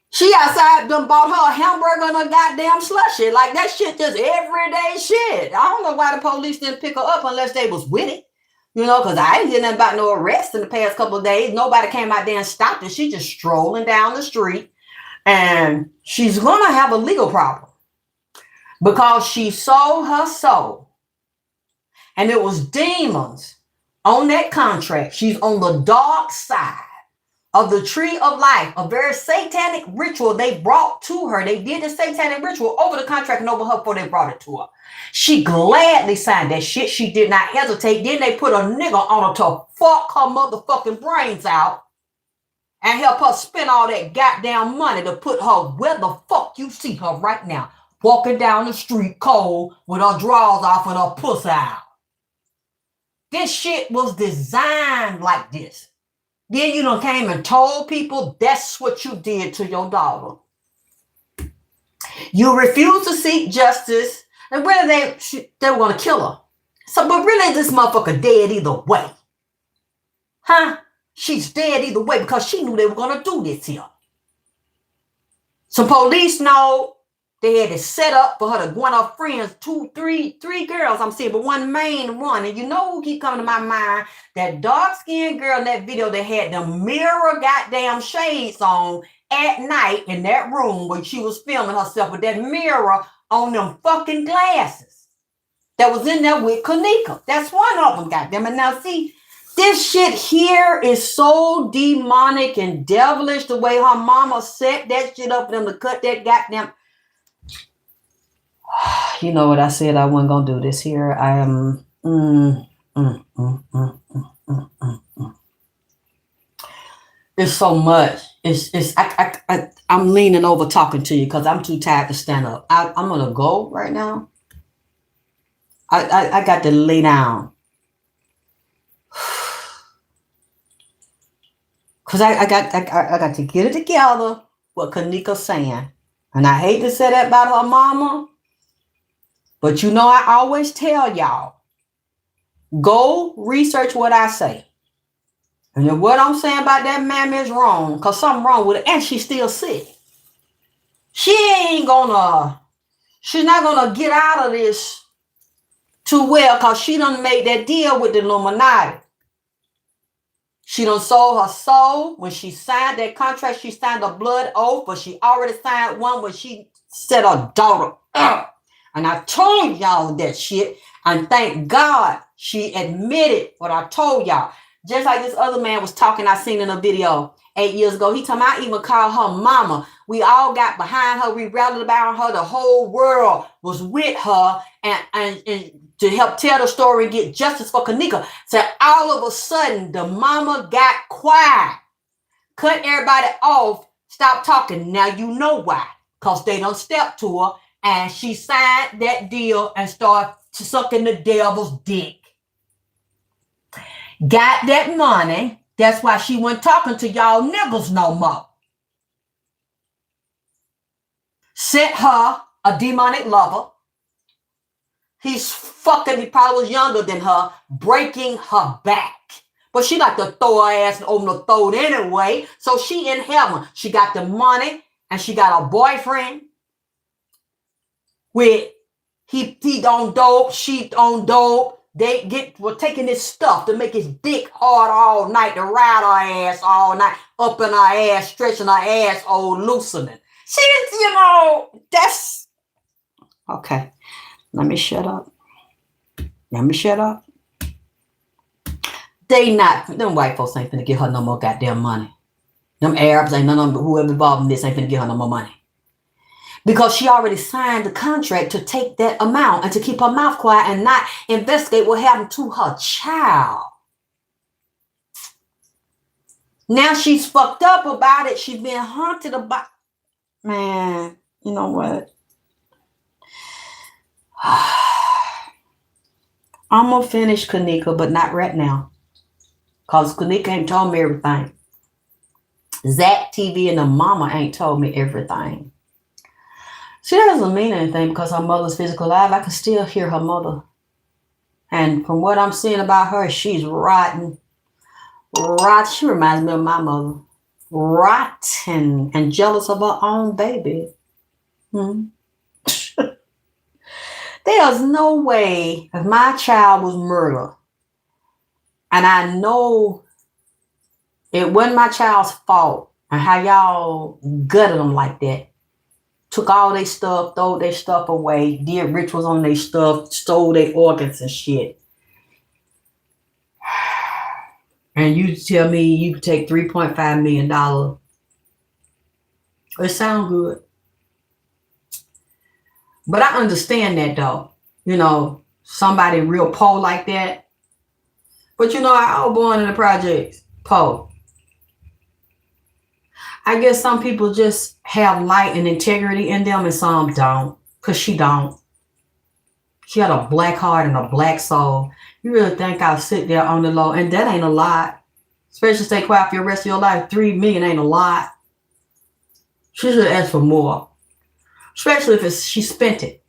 she outside done bought her a hamburger and a goddamn slushy. Like that shit just everyday shit. I don't know why the police didn't pick her up unless they was with it. You know, because I ain't hear nothing about no arrest in the past couple of days. Nobody came out there and stopped her. She just strolling down the street. And she's going to have a legal problem. Because she sold her soul. And it was demons on that contract. She's on the dark side of the tree of life. A very satanic ritual they brought to her. They did the satanic ritual over the contract and over her before they brought it to her. She gladly signed that shit. She did not hesitate. Then they put a nigga on her to fuck her motherfucking brains out and help her spend all that goddamn money to put her where the fuck you see her right now. Walking down the street cold with her drawers off and her pussy out. This shit was designed like this. Then you done came and told people that's what you did to your daughter. You refused to seek justice, and really they were going to kill her. So, but really this motherfucker dead either way. Huh? She's dead either way because she knew they were going to do this here. Some police know they had to set up for her to one of her friends, three girls I'm seeing, but one main one. And you know who keep coming to my mind? That dark-skinned girl in that video that had the mirror goddamn shades on at night in that room when she was filming herself with that mirror on them fucking glasses that was in there with Kenneka. That's one of them, goddamn it. Now see, this shit here is so demonic and devilish the way her mama set that shit up for them to cut that goddamn. You know what I said? I wasn't gonna do this here. I am. It's so much. I'm leaning over talking to you because I'm too tired to stand up. I'm gonna go right now. I got to lay down because I got to get it together. What Kenneka's saying, and I hate to say that about her mama. But you know, I always tell y'all, go research what I say. And if what I'm saying about that man is wrong, because something wrong with it, and she's still sick. She's not gonna get out of this too well because she done made that deal with the Illuminati. She done sold her soul. When she signed that contract, she signed a blood oath, but she already signed one where she set her daughter up. And I told y'all that shit. And thank God she admitted what I told y'all. Just like this other man was talking, I seen in a video 8 years ago. He told me I even called her mama. We all got behind her. We rallied about her. The whole world was with her and to help tell the story and get justice for Kenneka. So all of a sudden, the mama got quiet. Cut everybody off. Stop talking. Now you know why. Because they done stepped to her. And she signed that deal and started sucking the devil's dick. Got that money. That's why she wasn't talking to y'all niggas no more. Sent her a demonic lover. He probably was younger than her, breaking her back. But she like to throw her ass on the throat anyway. So she in heaven. She got the money and she got a boyfriend. With he on dope, she on dope. They were taking this stuff to make his dick hard all night, to ride her ass all night, up in her ass, stretching her ass, loosening. That's okay. Let me shut up. Them white folks ain't finna give her no more goddamn money. Them Arabs ain't none of them, whoever involved in this ain't finna give her no more money. Because she already signed the contract to take that amount and to keep her mouth quiet and not investigate what happened to her child. Now she's fucked up about it. She's been haunted about. Man, you know what? I'm going to finish Kenneka, but not right now. Because Kenneka ain't told me everything. zacktv and the mama ain't told me everything. See, that doesn't mean anything because her mother's physical alive. I can still hear her mother. And from what I'm seeing about her, she's rotten. She reminds me of my mother. Rotten and jealous of her own baby. There's no way if my child was murdered, and I know it wasn't my child's fault, and how y'all gutted them like that. Took all their stuff, throw their stuff away, did rituals on their stuff, stole their organs and shit. And you tell me you could take $3.5 million. It sounds good. But I understand that though. You know, somebody real poor like that. But you know, I was born in the projects. Poor. I guess some people just have light and integrity in them and some don't. Because she don't. She had a black heart and a black soul. You really think I'll sit there on the low? And that ain't a lot. Especially stay quiet for the rest of your life. $3 million ain't a lot. She should ask for more. Especially if she spent it.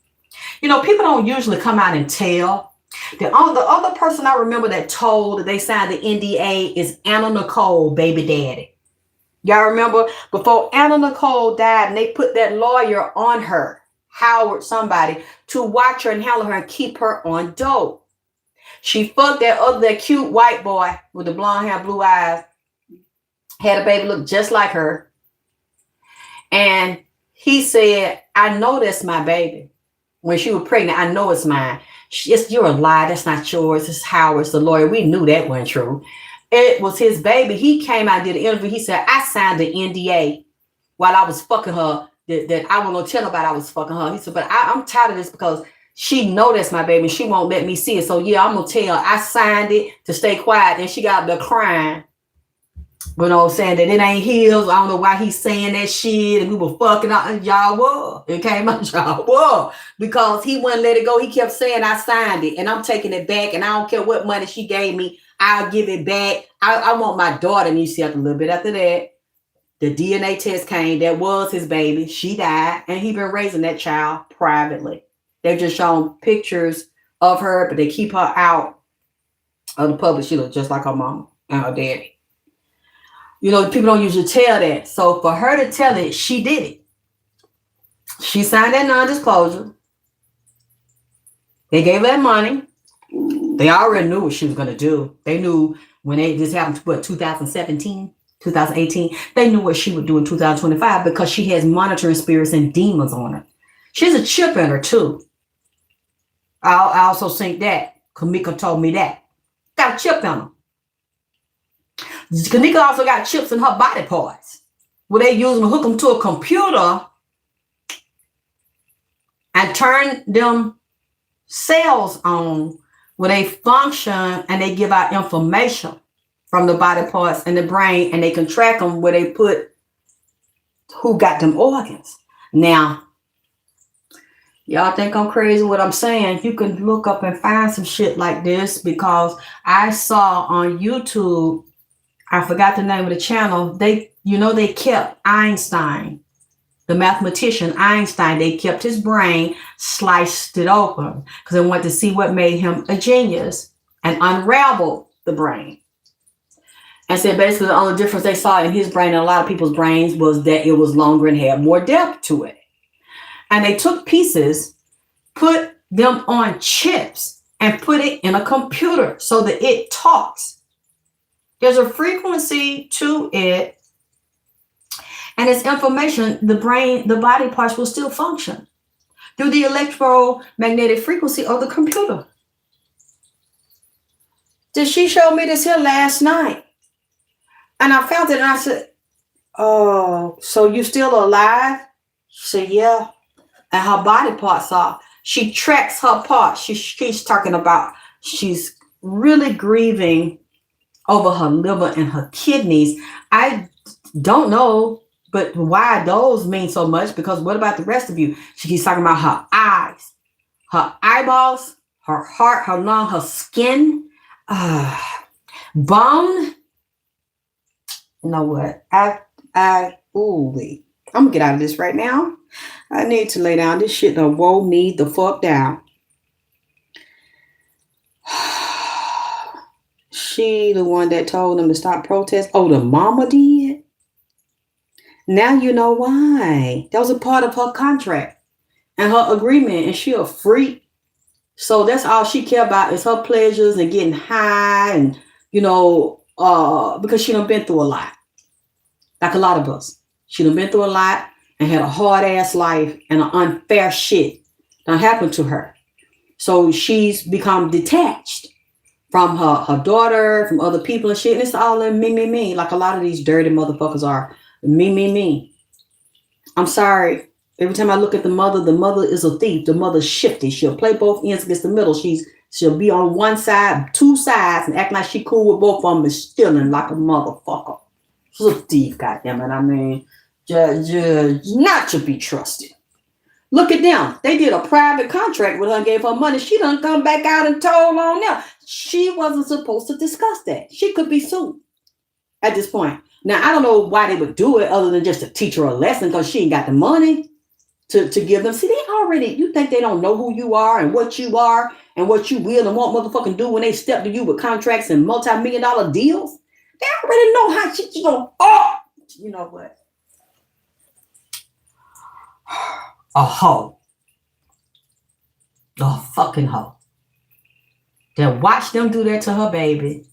You know, people don't usually come out and tell. The other person I remember that told that they signed the NDA is Anna Nicole, baby daddy. Y'all remember before Anna Nicole died and they put that lawyer on her, Howard somebody, to watch her and handle her and keep her on dope. She fucked that cute white boy with the blonde hair, blue eyes, had a baby look just like her. And he said, I know that's my baby. When she was pregnant, I know it's mine. You're a lie. That's not yours. It's Howard's, the lawyer. We knew that wasn't true. It was his baby. He came out and did an interview. He said, I signed the NDA while I was fucking her that I wasn't going to tell nobody I was fucking her. He said, but I'm tired of this because she know that's my baby. She won't let me see it. So, yeah, I'm going to tell her I signed it to stay quiet. And she got the crying. You know, saying that it ain't his. I don't know why he's saying that shit. And we were fucking out. Y'all were. It came out. Y'all were. Because he wouldn't let it go. He kept saying, I signed it. And I'm taking it back. And I don't care what money she gave me. I'll give it back. I want my daughter. And you see, after a little bit after that, the DNA test came. That was his baby. She died. And he been raising that child privately. They've just shown pictures of her. But they keep her out of the public. She looks just like her mama and her daddy. You know, people don't usually tell that. So for her to tell it, she did it. She signed that non-disclosure. They gave her that money. They already knew what she was going to do. They knew when this happened, 2017, 2018, they knew what she would do in 2025 because she has monitoring spirits and demons on her. She's a chip in her too. I also think that. Kenneka told me that. Got a chip in her. Kenneka also got chips in her body parts where they use them to hook them to a computer and turn them cells on where they function and they give out information from the body parts and the brain, and they can track them where they put who got them organs. Now, y'all think I'm crazy what I'm saying? You can look up and find some shit like this because I saw on YouTube, I forgot the name of the channel. They kept Einstein, the mathematician Einstein. They kept his brain, sliced it open because they wanted to see what made him a genius and unraveled the brain. And said basically the only difference they saw in his brain and a lot of people's brains was that it was longer and had more depth to it. And they took pieces, put them on chips, and put it in a computer so that it talks. There's a frequency to it, and its information, the brain, the body parts will still function through the electromagnetic frequency of the computer. Did she show me this here last night? And I found it and I said, oh, so you still alive? She said, yeah. And her body parts are, she tracks her parts. She's talking about, she's really grieving over her liver and her kidneys. I don't know, but why those mean so much? Because what about the rest of you? She keeps talking about her eyes, her eyeballs, her heart, her lung, her skin, bone. You know what? I'm gonna get out of this right now. I need to lay down. This shit done wore me the fuck down. She the one that told them to stop protest. Oh, the mama did? Now you know why. That was a part of her contract and her agreement, and she a freak. So that's all she care about is her pleasures and getting high and, because she done been through a lot. Like a lot of us. She done been through a lot and had a hard-ass life and an unfair shit done happened to her. So she's become detached from her daughter, from other people and shit. And it's all in me, like a lot of these dirty motherfuckers are. Me. I'm sorry. Every time I look at the mother is a thief. The mother's shifty. She'll play both ends against the middle. She'll be on one side, two sides, and act like she cool with both of them and stealing like a motherfucker. She's a thief, goddammit. I mean, not to be trusted. Look at them. They did a private contract with her and gave her money. She done come back out and told on them. She wasn't supposed to discuss that. She could be sued at this point. Now, I don't know why they would do it other than just to teach her a lesson because she ain't got the money to give them. See, you think they don't know who you are and what you will and won't motherfucking do when they step to you with contracts and multi-million-dollar deals? They already know how shit you gonna, you know what? A hoe. A fucking hoe. Then watch them do that to her baby.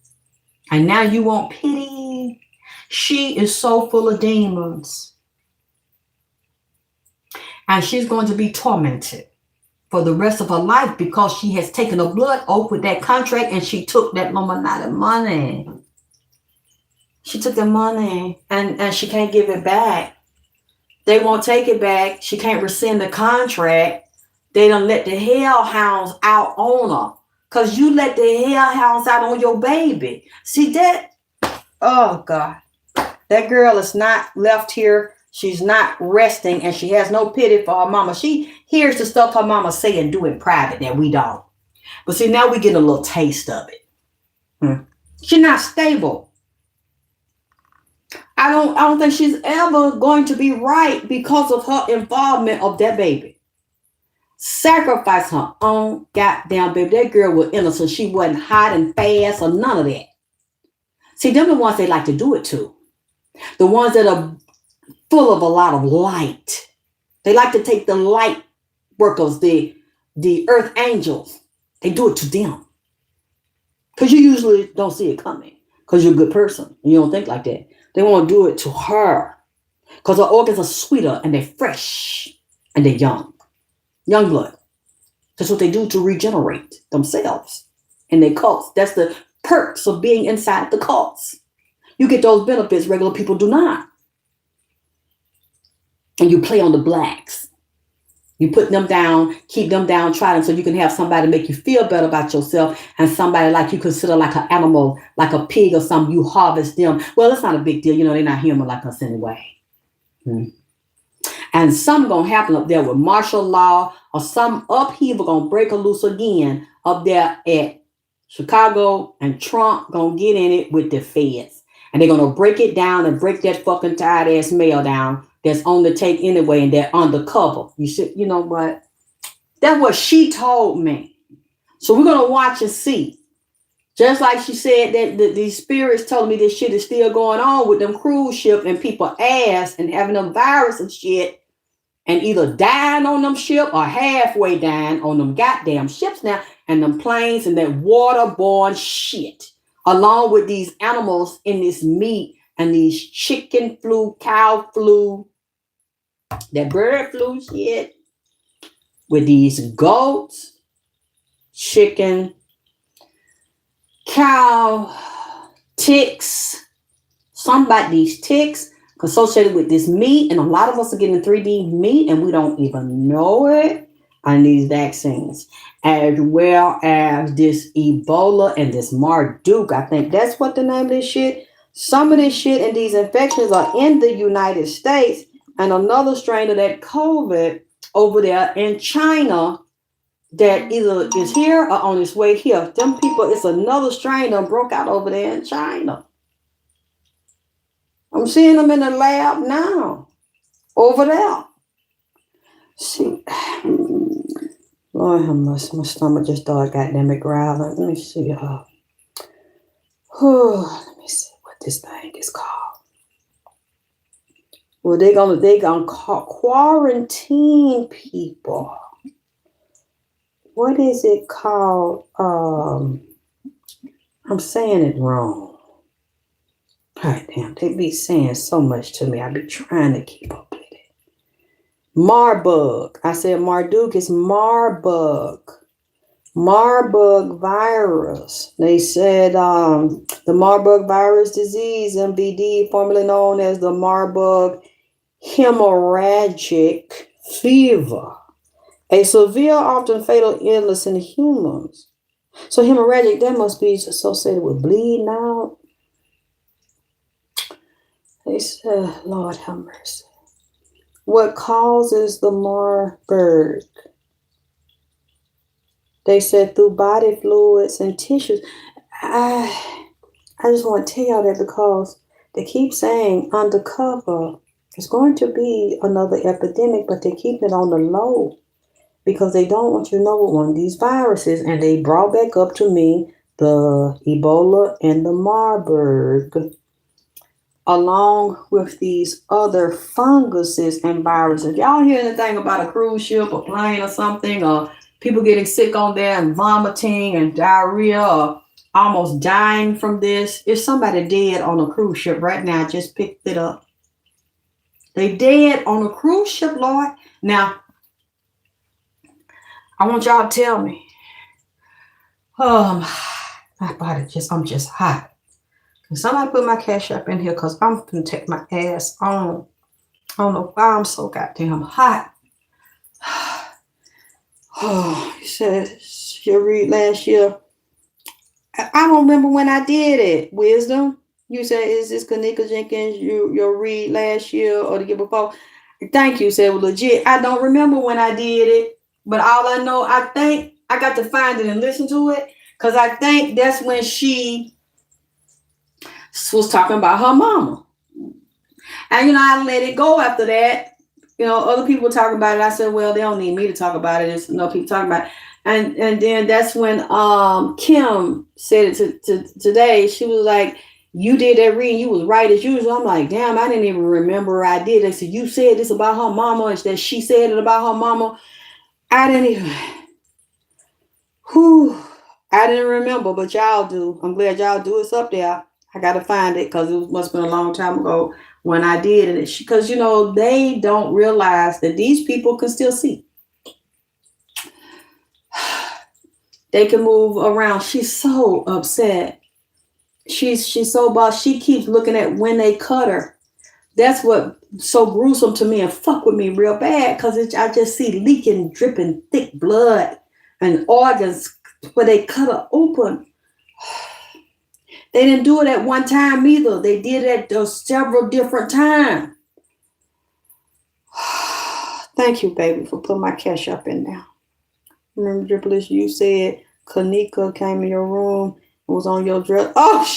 And now you want pity. She is so full of demons. And she's going to be tormented for the rest of her life because she has taken a blood oath with that contract and she took that Illuminati money. She took the money and she can't give it back. They won't take it back. She can't rescind the contract. They done let the hellhounds out on her. Because you let the hellhounds out on your baby. See that? Oh, God. That girl is not left here. She's not resting. And she has no pity for her mama. She hears the stuff her mama say and do in private that we don't. But see, now we get a little taste of it. She's not stable. I don't think she's ever going to be right because of her involvement of that baby. Sacrifice her own goddamn baby. That girl was innocent. She wasn't hot and fast or none of that. See, them the ones they like to do it to. The ones that are full of a lot of light. They like to take the light workers, the earth angels. They do it to them. Because you usually don't see it coming. Because you're a good person. And you don't think like that. They want to do it to her. Because her organs are sweeter and they're fresh. And they're young. Young blood. That's what they do to regenerate themselves and their cults. That's the perks of being inside the cults. You get those benefits regular people do not. And you play on the blacks. You put them down, keep them downtrodden so you can have somebody make you feel better about yourself and somebody like you consider like an animal, like a pig or something, you harvest them. Well, it's not a big deal. You know, they're not human like us anyway. And something going to happen up there with martial law or some upheaval going to break loose again up there at Chicago, and Trump going to get in it with the feds. And they're going to break it down and break that fucking tired ass mail down that's on the take anyway, and they're undercover. You know what? That's what she told me. So we're going to watch and see. Just like she said that these spirits told me this shit is still going on with them cruise ship and people ass and having them virus and shit. And either dying on them ship or halfway dying on them goddamn ships now. And them planes and that waterborne shit. Along with these animals in this meat and these chicken flu, cow flu, that bird flu shit. With these goats, chicken, cow, ticks. Some about these ticks associated with this meat, and a lot of us are getting 3D meat and we don't even know it, on these vaccines, as well as this Ebola and this Marduk. I think that's what the name of this shit. Some of this shit and these infections are in the United States, and another strain of that COVID over there in China that either is here or on its way here. Them people, it's another strain that broke out over there in China. I'm seeing them in the lab now, over there. See, Lord have mercy, my stomach just started goddamn it growling. Let me see. Let me see what this thing is called. Well, they gonna quarantine people. What is it called? I'm saying it wrong. God damn, they be saying so much to me. I be trying to keep up with it. Marburg. I said Marduk is Marburg. Marburg virus. They said the Marburg virus disease, MVD, formerly known as the Marburg hemorrhagic fever. A severe, often fatal illness in humans. So hemorrhagic, that must be associated with bleeding out. They said, Lord have mercy. What causes the Marburg? They said through body fluids and tissues. I just want to tell y'all that because they keep saying undercover. It's going to be another epidemic, but they keep it on the low because they don't want you to know what one of these viruses. And they brought back up to me the Ebola and the Marburg. along with these other funguses and viruses. If y'all hear anything about a cruise ship or plane or something, or people getting sick on there and vomiting and diarrhea or almost dying from this, if somebody dead on a cruise ship right now, just picked it up. They dead on a cruise ship, Lord. Now, I want y'all to tell me. My body I'm just hot. Can somebody put my cash up in here? Because I'm going to take my ass on. I don't know why I'm so goddamn hot. Oh, you said you read last year. I don't remember when I did it. Wisdom. You said, is this Kenneka Jenkins your read last year or the year before? Thank you, said well, legit. I don't remember when I did it. But all I know, I think I got to find it and listen to it. Because I think that's when she was talking about her mama. And, I let it go after that. Other people were talking about it. I said, well, they don't need me to talk about it. There's no people talking about it. And then that's when Kim said it today. She was like, you did that reading. You was right as usual. I'm like, damn, I didn't even remember I did. They said, you said this about her mama. And that she said it about her mama. I didn't even. I didn't remember, but y'all do. I'm glad y'all do. It's up there. I got to find it because it must have been a long time ago when I did it. Because, they don't realize that these people can still see. They can move around. She's so upset. She's so boss. She keeps looking at when they cut her. That's what so gruesome to me and fuck with me real bad because I just see leaking, dripping, thick blood and organs where they cut her open. They didn't do it at one time either. They did it at several different times. Thank you, baby, for putting my cash up in there. Remember, Dripplers, you said Kenneka came in your room and was on your dress. Oh,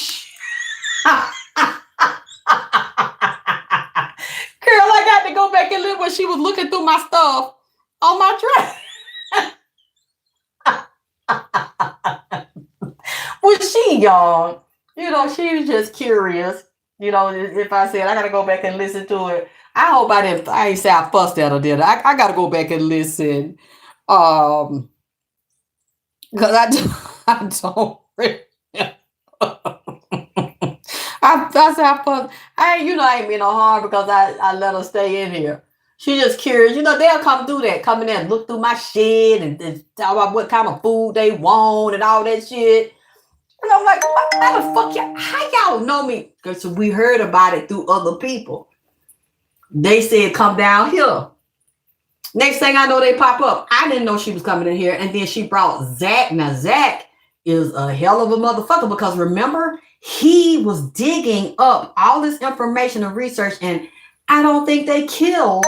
girl, I got to go back and look when she was looking through my stuff on my dress. Was she young? She was just curious. If I said I got to go back and listen to it. I hope I ain't say I fussed at her, did I? I got to go back and listen. Because I don't remember. I said I fussed. I ain't mean no harm because I let her stay in here. She just curious. They'll come do that. Come in there and look through my shit and talk about what kind of food they want and all that shit. And I'm like, how the fuck how y'all know me? Because we heard about it through other people. They said, come down here. Next thing I know, they pop up. I didn't know she was coming in here. And then she brought Zach. Now, Zach is a hell of a motherfucker because remember, he was digging up all this information and research. And I don't think they killed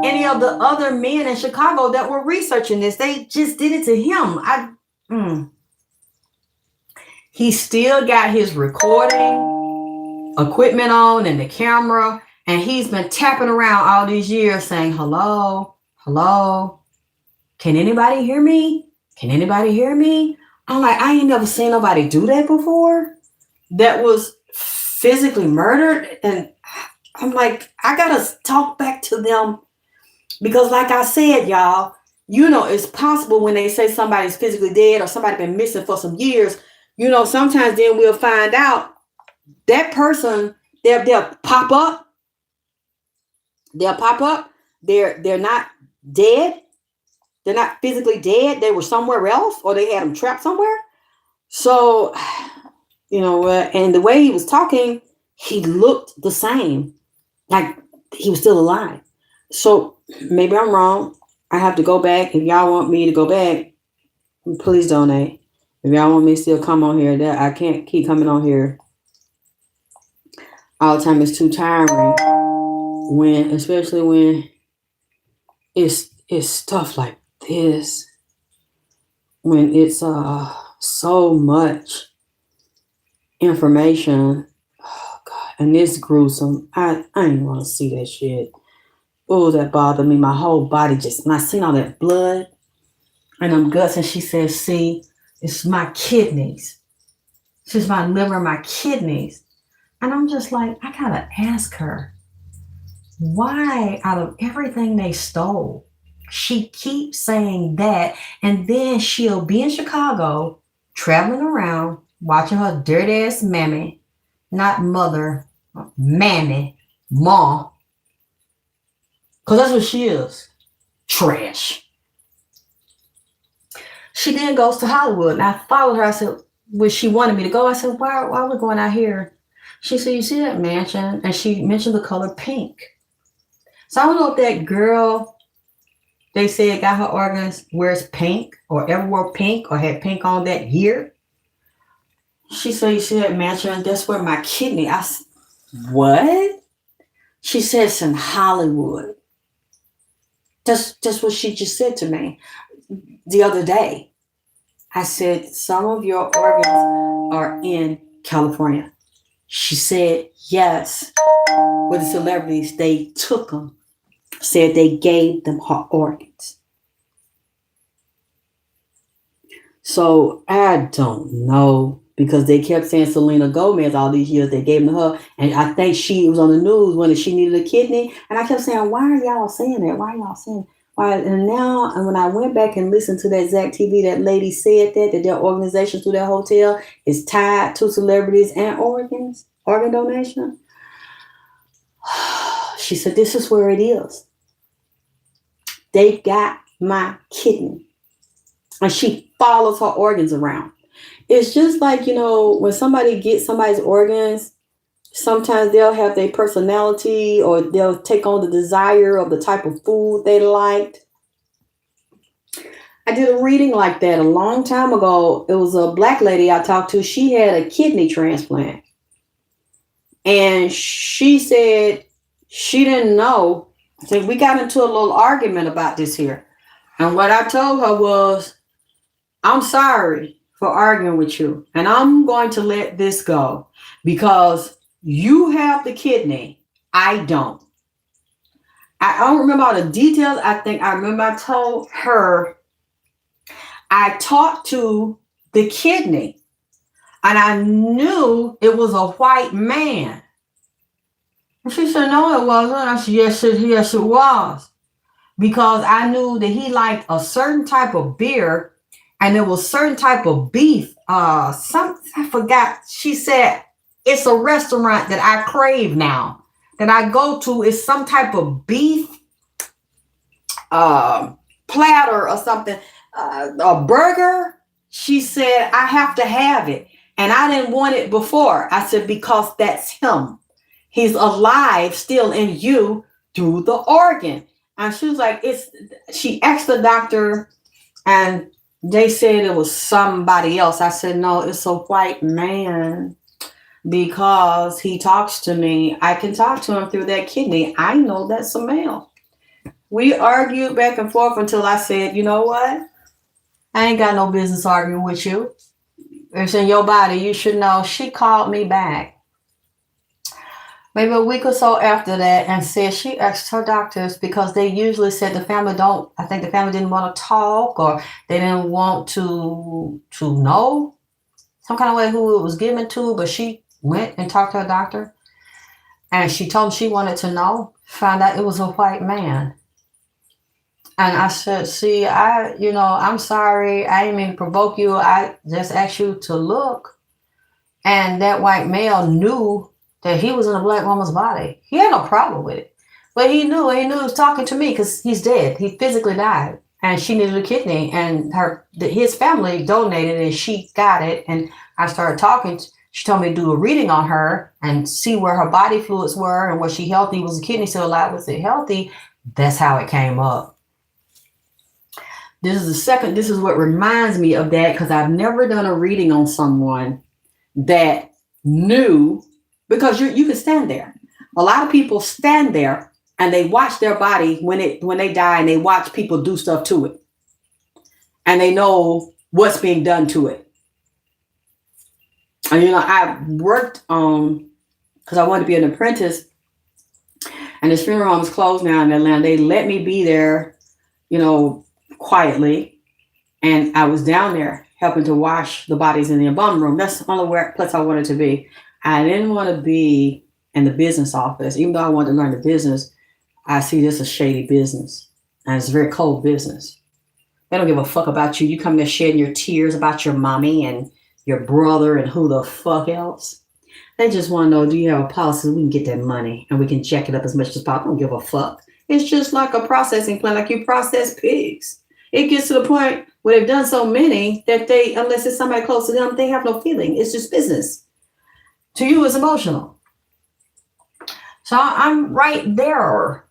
any of the other men in Chicago that were researching this. They just did it to him. He still got his recording equipment on and the camera. And he's been tapping around all these years saying, hello, hello. Can anybody hear me? Can anybody hear me? I'm like, I ain't never seen nobody do that before. That was physically murdered. And I'm like, I got to talk back to them. Because like I said, y'all, it's possible when they say somebody's physically dead or somebody been missing for some years, sometimes then we'll find out that person, they'll pop up. They'll pop up. They're not dead. They're not physically dead. They were somewhere else or they had them trapped somewhere. So, and the way he was talking, he looked the same. Like he was still alive. So maybe I'm wrong. I have to go back. If y'all want me to go back, please donate. If y'all want me to still come on here, that I can't keep coming on here all the time. It's too tiring. Especially when it's stuff like this. When it's so much information. Oh God, and it's gruesome. I ain't want to see that shit. Oh, that bothered me. My whole body just, when I seen all that blood and them guts, and she said, see, it's my kidneys. It's just my liver and my kidneys. And I'm just like, I gotta ask her, why out of everything they stole, she keeps saying that, and then she'll be in Chicago traveling around watching her dirty ass mammy, not mother, mammy, mom, because that's what she is. Trash. She then goes to Hollywood, and I followed her. I said, where she wanted me to go. I said, why are we going out here? She said, you see that mansion? And she mentioned the color pink. So I don't know if that girl they said got her organs wears pink or ever wore pink or had pink on that year. She said, you see that mansion? That's where my kidney. I said, what? She said it's in Hollywood. That's what she just said to me the other day. I said, some of your organs are in California. She said, yes. With the celebrities, they took them. Said they gave them her organs. So I don't know, because they kept saying Selena Gomez all these years they gave them to her, and I think she was on the news when she needed a kidney, and I kept saying, why are y'all saying that? Why are y'all saying? Why? And now, and when I went back and listened to that zacktv, that lady said that their organization through their hotel is tied to celebrities and organ donation. She said, this is where it is. They got my kidney. And she follows her organs around. It's just like, when somebody gets somebody's organs, sometimes they'll have their personality or they'll take on the desire of the type of food they liked. I did a reading like that a long time ago. It was a black lady I talked to. She had a kidney transplant. And she said she didn't know. So we got into a little argument about this here. And what I told her was, I'm sorry for arguing with you. And I'm going to let this go because you have the kidney. I don't. I don't remember all the details. I think I remember I told her I talked to the kidney and I knew it was a white man. And she said, no, it wasn't. I said, yes, it was. Because I knew that he liked a certain type of beer and there was certain type of beef. I forgot. She said, it's a restaurant that I crave now, that I go to. It's some type of beef platter or something, a burger. She said, I have to have it. And I didn't want it before. I said, because that's him. He's alive still in you through the organ. And she was like, she asked the doctor and they said it was somebody else. I said, no, it's a white man because he talks to me. I can talk to him through that kidney. I know that's a male. We argued back and forth until I said, you know what? I ain't got no business arguing with you. It's in your body. You should know. She called me back maybe a week or so after that and said she asked her doctors because they usually said the family didn't want to talk or they didn't want to know some kind of way who it was given to, but she went and talked to her doctor and she told him she wanted to know, found out it was a white man. And I said, see, I'm sorry. I didn't mean to provoke you. I just asked you to look. And that white male knew that he was in a black woman's body. He had no problem with it. But he knew he was talking to me because he's dead. He physically died. And she needed a kidney. And his family donated and she got it. And I started talking. She told me to do a reading on her and see where her body fluids were and was she healthy? Was the kidney still alive? Was it healthy? That's how it came up. This is what reminds me of that because I've never done a reading on someone that knew. Because you can stand there. A lot of people stand there and they watch their body when they die and they watch people do stuff to it. And they know what's being done to it. And I worked because I wanted to be an apprentice. And this funeral home is closed now in Atlanta. They let me be there, quietly. And I was down there helping to wash the bodies in the embalming room. That's the only place I wanted to be. I didn't want to be in the business office. Even though I wanted to learn the business, I see this as shady business. And it's a very cold business. They don't give a fuck about you. You come there shedding your tears about your mommy and your brother and who the fuck else. They just want to know, do you have a policy so we can get that money and we can jack it up as much as possible? I don't give a fuck. It's just like a processing plant, like you process pigs. It gets to the point where they've done so many that they, unless it's somebody close to them, they have no feeling. It's just business. To you, it's emotional. So I'm right there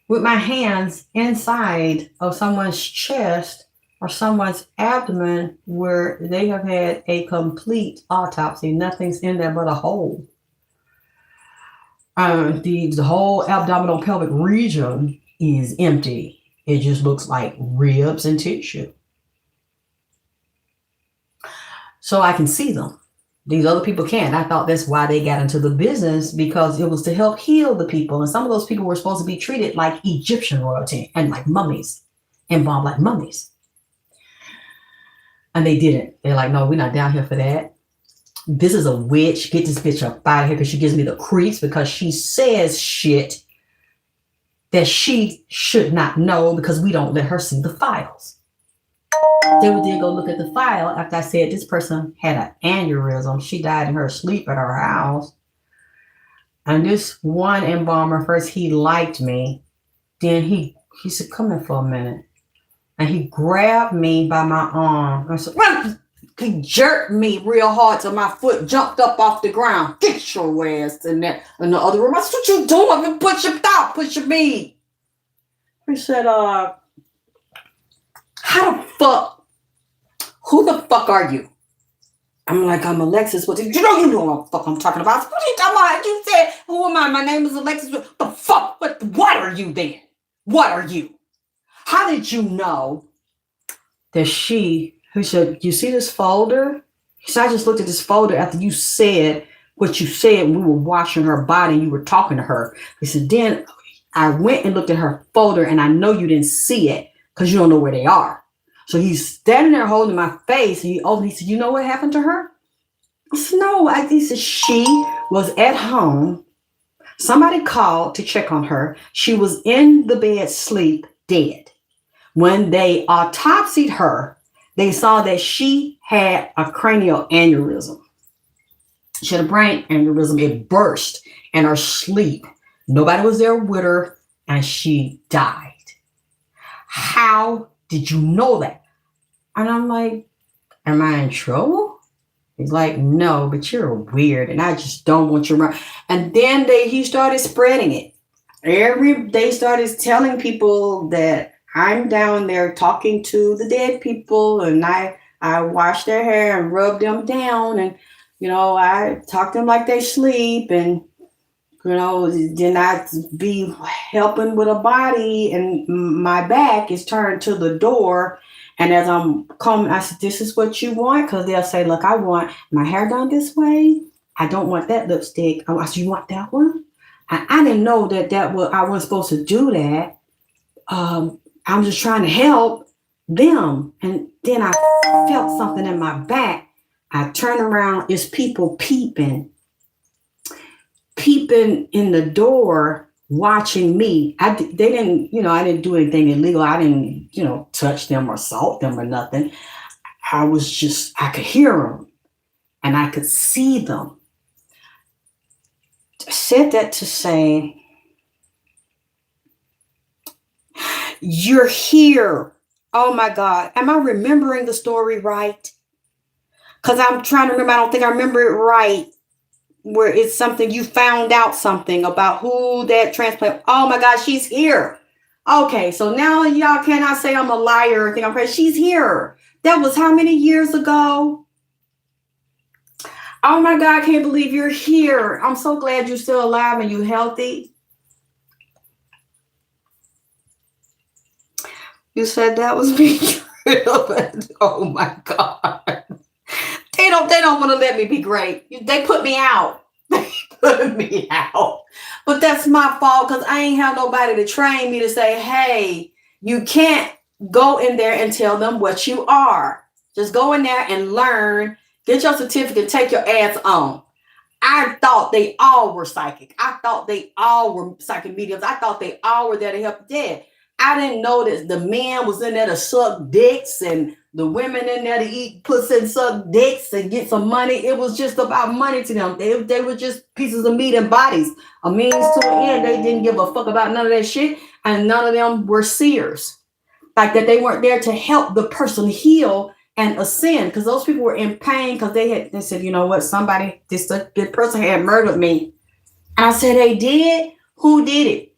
with my hands inside of someone's chest or someone's abdomen where they have had a complete autopsy. Nothing's in there but a hole. The whole abdominal pelvic region is empty. It just looks like ribs and tissue. So I can see them. These other people can't. I thought that's why they got into the business, because it was to help heal the people. And some of those people were supposed to be treated like Egyptian royalty and like mummies, embalmed like mummies. And they didn't. They're like, no, we're not down here for that. This is a witch. Get this bitch up out of here, because she gives me the creeps, because she says shit that she should not know, because we don't let her see the files. Then we did go look at the file after I said this person had an aneurysm. She died in her sleep at her house. And this one embalmer, first he liked me. Then he said, come in for a minute. And he grabbed me by my arm. I said, well, he jerked me real hard till my foot jumped up off the ground. Get your ass in there in the other room. I said, what you doing? Push me. He said, how the fuck? Who the fuck are you? I'm like, I'm Alexis. What you know what the fuck I'm talking about? What are you talking about? You said, who am I? My name is Alexis. What the fuck? What are you then? What are you? How did you know that who said, you see this folder? He said, I just looked at this folder after you said what you said when we were washing her body and you were talking to her. He said, then I went and looked at her folder and I know you didn't see it because you don't know where they are. So he's standing there holding my face. And he said, you know what happened to her? I said, no. He said, she was at home. Somebody called to check on her. She was in the bed, sleep, dead. When they autopsied her, they saw that she had a cranial aneurysm. She had a brain aneurysm. It burst in her sleep. Nobody was there with her, and she died. How did you know that? And I'm like, am I in trouble? He's like, no, but you're weird, and I just don't want you around. And then he started spreading it. They started telling people that I'm down there talking to the dead people, and I wash their hair and rub them down, and I talk to them like they sleep, and then I be helping with a body, and my back is turned to the door. And as I'm coming, I said, this is what you want? Because they'll say, look, I want my hair done this way. I don't want that lipstick. I said, you want that one? I didn't know that I wasn't supposed to do that. I'm just trying to help them. And then I felt something in my back. I turned around. It's people peeping in the door, watching me. I didn't do anything illegal. I didn't, touch them or assault them or nothing. I could hear them and I could see them. I said that to say, you're here. Oh my God. Am I remembering the story right? Because I'm trying to remember. I don't think I remember it right. Where it's something you found out something about who that transplant. Oh my God, she's here. Okay, so now y'all cannot say I'm a liar or think I'm crazy. She's here. That was how many years ago? Oh my God, I can't believe you're here. I'm so glad you're still alive and you're healthy. You said that was me. Oh my God. They don't want to let me be great. They put me out. They put me out. But that's my fault because I ain't have nobody to train me to say, hey, you can't go in there and tell them what you are. Just go in there and learn. Get your certificate, take your ass on. I thought they all were psychic. I thought they all were psychic mediums. I thought they all were there to help the dead. I didn't know that the men was in there to suck dicks and the women in there to eat pussy and suck dicks and get some money. It was just about money to them. They were just pieces of meat and bodies. A means to an end. They didn't give a fuck about none of that shit. And none of them were seers. Like that they weren't there to help the person heal and ascend, because those people were in pain because they said, you know what, this person had murdered me. And I said, they did? Who did it?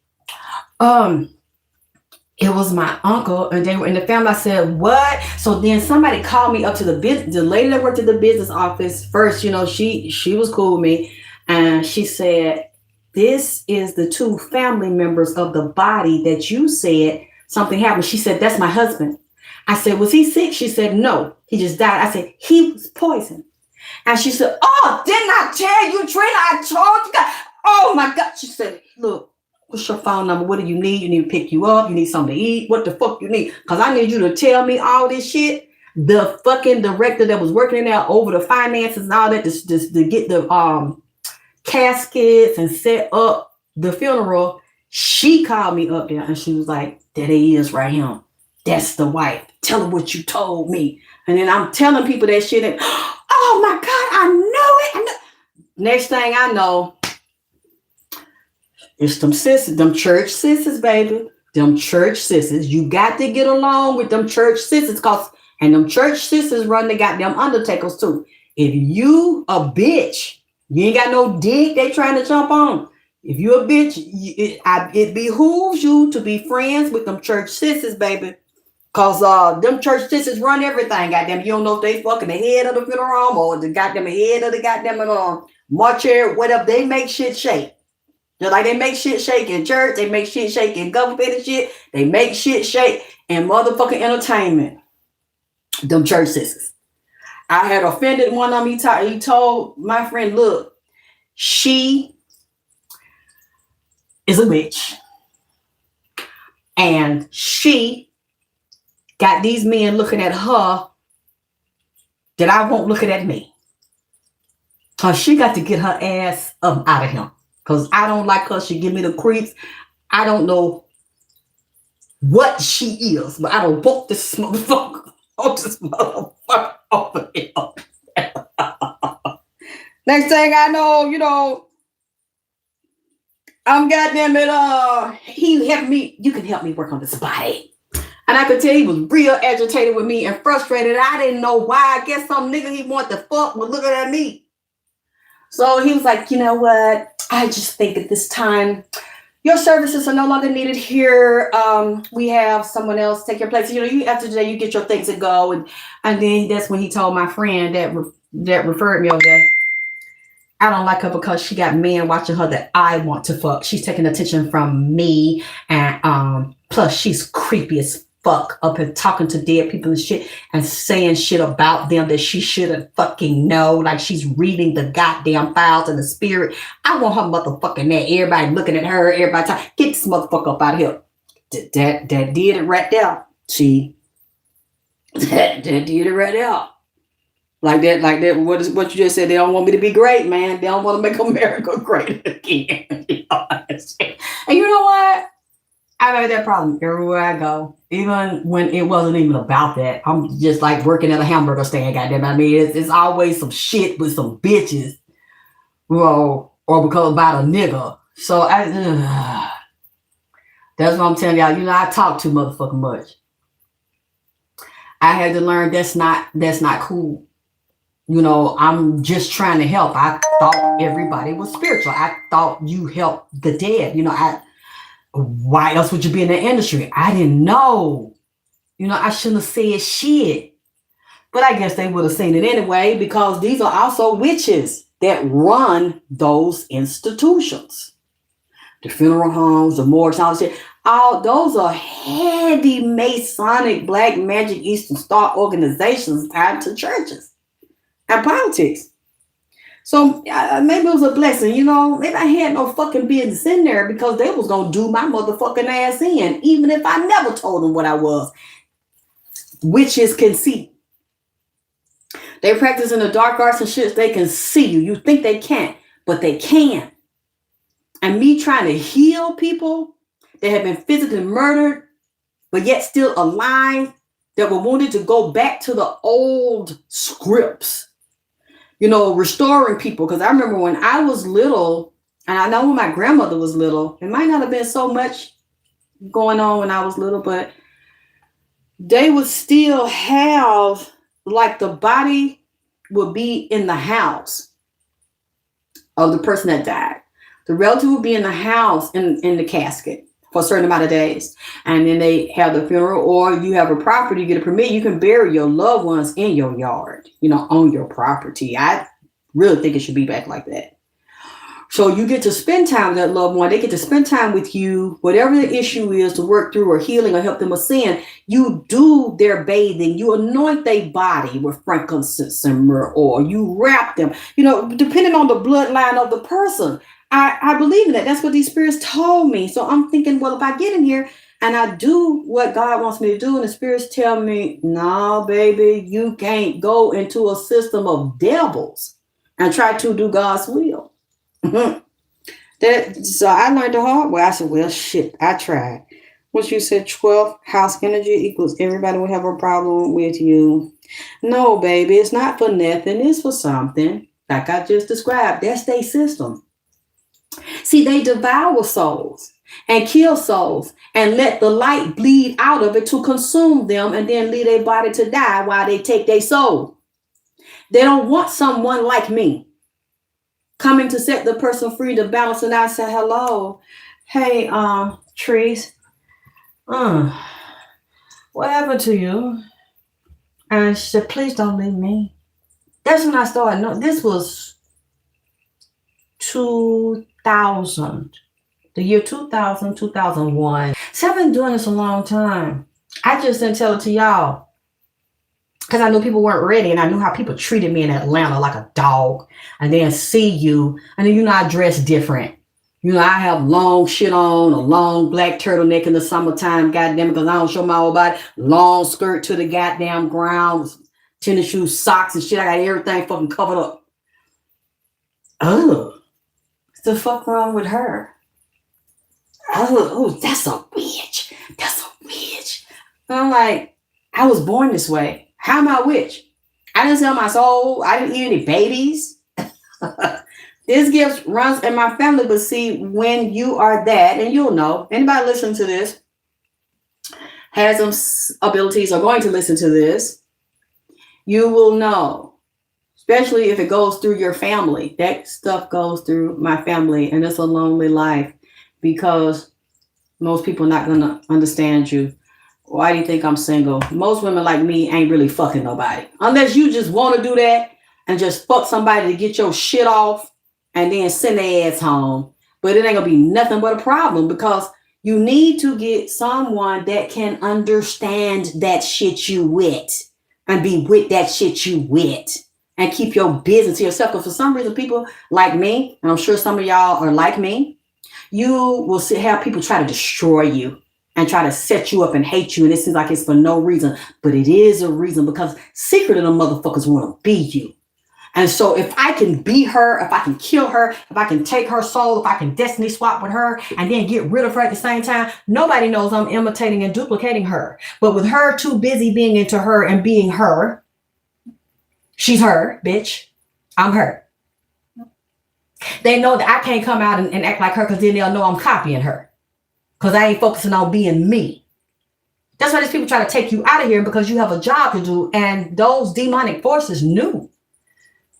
It was my uncle, and they were in the family. I said, what? So then somebody called me up to the lady that worked at the business office. First, you know, she was cool with me, and she said, this is the 2 family members of the body that you said something happened. She said, that's my husband. I said, was he sick? She said, no, he just died. I said, he was poisoned. And she said, oh, didn't I tell you, Trina? I told you. Oh my God. She said, look, what's your phone number? What do you need? You need to pick you up. You need something to eat. What the fuck you need? Because I need you to tell me all this shit. The fucking director that was working in there over the finances and all that to get the caskets and set up the funeral. She called me up there and she was like, there he is right here. That's the wife. Tell her what you told me. And then I'm telling people that shit. And, oh my God, I know it. Next thing I know, it's them sisters, them church sisters, baby. Them church sisters. You got to get along with them church sisters, and them church sisters run the goddamn undertakers too. If you a bitch, you ain't got no dick they trying to jump on. If you a bitch, it behooves you to be friends with them church sisters, baby. Cause them church sisters run everything, goddamn. You don't know if they fucking the head of the funeral home or the goddamn head of the goddamn mortuary, whatever. They make shit shake. Just like they make shit shake in church, they make shit shake in government and shit. They make shit shake in motherfucking entertainment. Them church sisters. I had offended one of them. He told my friend, look, she is a bitch. And she got these men looking at her that I won't looking at me. Cause she got to get her ass up out of him. Cause I don't like her. She give me the creeps. I don't know what she is, but I don't want this motherfucker. Over here. Next thing I know, you know, I'm goddamn it. He helped me. You can help me work on this body. And I could tell he was real agitated with me and frustrated. I didn't know why. I guess some nigga he wanted to fuck was looking at me. So he was like, you know what? I just think at this time, your services are no longer needed here. We have someone else take your place. You know, after today, you get your things and go. And then that's when he told my friend that referred me over there, I don't like her because she got men watching her that I want to fuck. She's taking attention from me. And plus she's creepy as fuck up and talking to dead people and shit and saying shit about them that she shouldn't fucking know. Like she's reading the goddamn files in the spirit. I want her motherfucking there. Everybody looking at her. Everybody talking. Get this motherfucker up out of here. That did it right there. That did it right there. Like that. What you just said. They don't want me to be great, man. They don't want to make America great again. And you know what? I've had that problem everywhere I go, even when it wasn't even about that. I'm just like working at a hamburger stand, goddamn. I mean, it's always some shit with some bitches, well, or because about a nigga. So that's what I'm telling y'all. You know, I talk too motherfucking much. I had to learn that's not cool. You know, I'm just trying to help. I thought everybody was spiritual. I thought you helped the dead. You know, why else would you be in the industry? I didn't know. You know, I shouldn't have said shit. But I guess they would have seen it anyway, because these are also witches that run those institutions. The funeral homes, the morgues, all that shit. All those are heavy Masonic, Black Magic, Eastern Star organizations tied to churches and politics. So maybe it was a blessing, you know. Maybe I had no fucking business in there because they was going to do my motherfucking ass in, even if I never told them what I was. Witches can see. They practice in the dark arts and shit. They can see you. You think they can't, but they can. And me trying to heal people that have been physically murdered, but yet still alive, that were wanted to go back to the old scripts, restoring people. Because I remember when I was little, and I know when my grandmother was little, it might not have been so much going on when I was little, but they would still have, like, the body would be in the house of the person that died. The relative would be in the house in the casket for a certain amount of days. And then they have the funeral, or you have a property, you get a permit, you can bury your loved ones in your yard, on your property. I really think it should be back like that. So you get to spend time with that loved one. They get to spend time with you, whatever the issue is, to work through or healing or help them ascend. You do their bathing. You anoint their body with frankincense and myrrh oil. You wrap them, depending on the bloodline of the person. I believe in that. That's what these spirits told me. So I'm thinking, well, if I get in here and I do what God wants me to do, and the spirits tell me, no, baby, you can't go into a system of devils and try to do God's will. So I learned the hard way. I said, well, shit, I tried. What you said, 12th house energy equals everybody will have a problem with you. No, baby, it's not for nothing. It's for something. Like I just described, that's their system. See, they devour souls and kill souls and let the light bleed out of it to consume them, and then leave their body to die while they take their soul. They don't want someone like me coming to set the person free, to balance it out. Say, hello, hey, Trees, what happened to you? And she said, please don't leave me. That's when I started. No, this was 2000, the year 2000, 2001. So I've been doing this a long time. I just didn't tell it to y'all because I knew people weren't ready, and I knew how people treated me in Atlanta like a dog, and then see you, and then I dress different. I have long shit on, a long black turtleneck in the summertime, goddamn it, because I don't show my whole body. Long skirt to the goddamn ground, tennis shoes, socks and shit. I got everything fucking covered up. Oh, what's the fuck wrong with her? Oh, that's a bitch. That's a bitch. And I'm like, I was born this way. How am I a witch? I didn't sell my soul. I didn't eat any babies. This gift runs in my family. But see, when you are that, and you'll know, anybody listening to this has some abilities or going to listen to this, you will know, especially if it goes through your family. That stuff goes through my family, and it's a lonely life because most people are not going to understand you. Why do you think I'm single? Most women like me ain't really fucking nobody. Unless you just want to do that and just fuck somebody to get your shit off and then send their ass home. But it ain't going to be nothing but a problem, because you need to get someone that can understand that shit you with and be with that shit you with and keep your business to yourself. Because for some reason, people like me, and I'm sure some of y'all are like me, you will have people try to destroy you and try to set you up and hate you. And it seems like it's for no reason, but it is a reason, because secretly the motherfuckers want to be you. And so if I can be her, if I can kill her, if I can take her soul, if I can destiny swap with her and then get rid of her at the same time, nobody knows I'm imitating and duplicating her. But with her too busy being into her and being her, she's her, bitch. I'm her. They know that I can't come out and act like her, because then they'll know I'm copying her, because I ain't focusing on being me. That's why these people try to take you out of here, because you have a job to do. And those demonic forces knew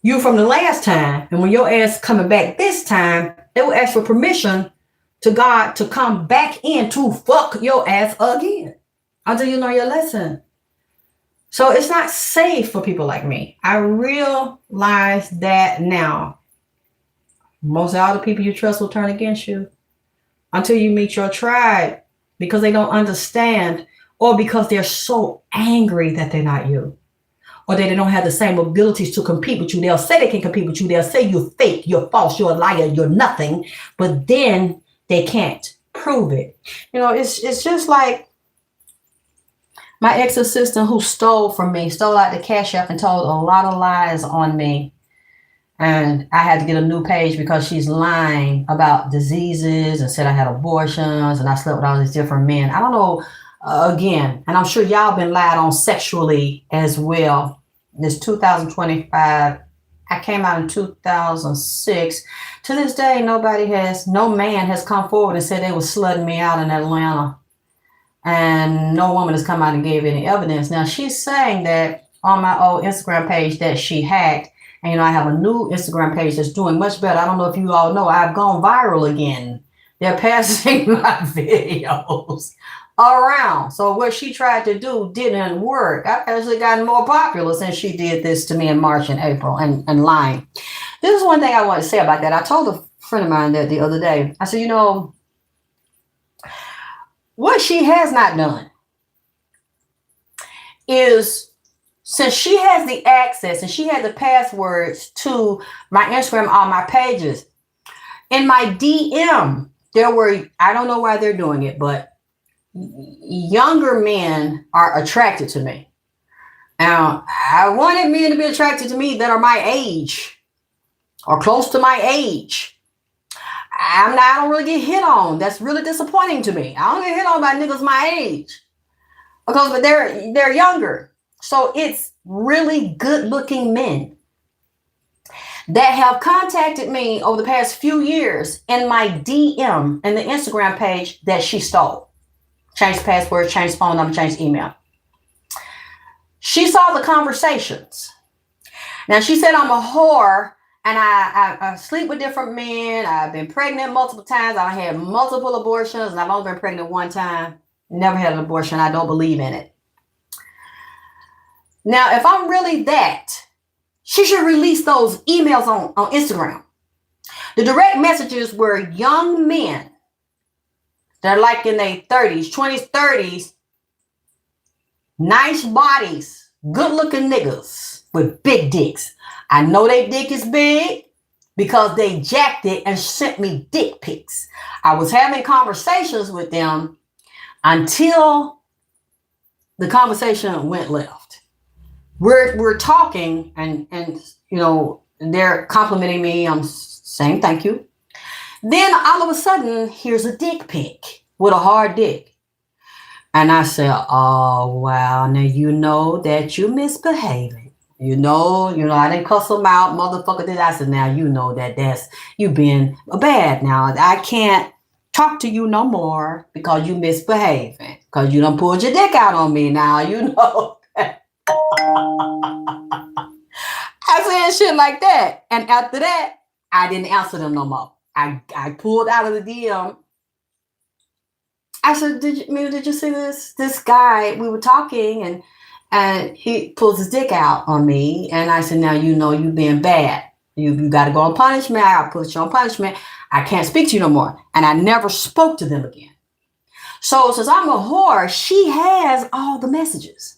you from the last time. And when your ass coming back this time, they will ask for permission to God to come back in to fuck your ass again until you know your lesson. So it's not safe for people like me. I realize that now. Most of all the people you trust will turn against you until you meet your tribe, because they don't understand, or because they're so angry that they're not you, or that they don't have the same abilities to compete with you. They'll say they can compete with you. They'll say you're fake, you're false, you're a liar, you're nothing, but then they can't prove it. It's just like My ex-assistant who stole from me, stole out the cash app and told a lot of lies on me. And I had to get a new page because she's lying about diseases and said I had abortions and I slept with all these different men. I don't know, again, and I'm sure y'all been lied on sexually as well. This 2025, I came out in 2006. To this day, no man has come forward and said they were slutting me out in Atlanta. And no woman has come out and gave any evidence. Now, she's saying that on my old Instagram page that she hacked. And, I have a new Instagram page that's doing much better. I don't know if you all know, I've gone viral again. They're passing my videos around. So what she tried to do didn't work. I've actually gotten more popular since she did this to me in March and April and lying. This is one thing I want to say about that. I told a friend of mine that the other day. I said, what she has not done is, since she has the access and she had the passwords to my Instagram, all my pages, in my DM, there were, I don't know why they're doing it, but younger men are attracted to me. Now, I wanted men to be attracted to me that are my age or close to my age. I don't really get hit on. That's really disappointing to me. I don't get hit on by niggas my age but they're younger. So it's really good looking men that have contacted me over the past few years in my DM and the Instagram page that she stole. Changed password, changed phone number, changed email. She saw the conversations. Now she said I'm a whore and I sleep with different men. I've been pregnant multiple times. I had multiple abortions and I've only been pregnant one time. Never had an abortion. I don't believe in it. Now, if I'm really that, she should release those emails on Instagram. The direct messages were young men that are like in their 30s, 20s, 30s, nice bodies, good looking niggas with big dicks. I know their dick is big because they jacked it and sent me dick pics. I was having conversations with them until the conversation went left. We're talking and they're complimenting me. I'm saying thank you. Then all of a sudden, here's a dick pic with a hard dick. And I said, oh, wow. Now, that you misbehaving. I didn't cuss them out. Motherfucker did. I said, now, that's you being bad. Now, I can't talk to you no more because you misbehaving. Because you done pulled your dick out on me now. I said shit like that. And after that, I didn't answer them no more. I pulled out of the DM. I said, did you see this guy? We were talking and he pulls his dick out on me. And I said, now you being bad. You got to go on punishment. I'll put you on punishment. I can't speak to you no more. And I never spoke to them again. So since I'm a whore, she has all the messages.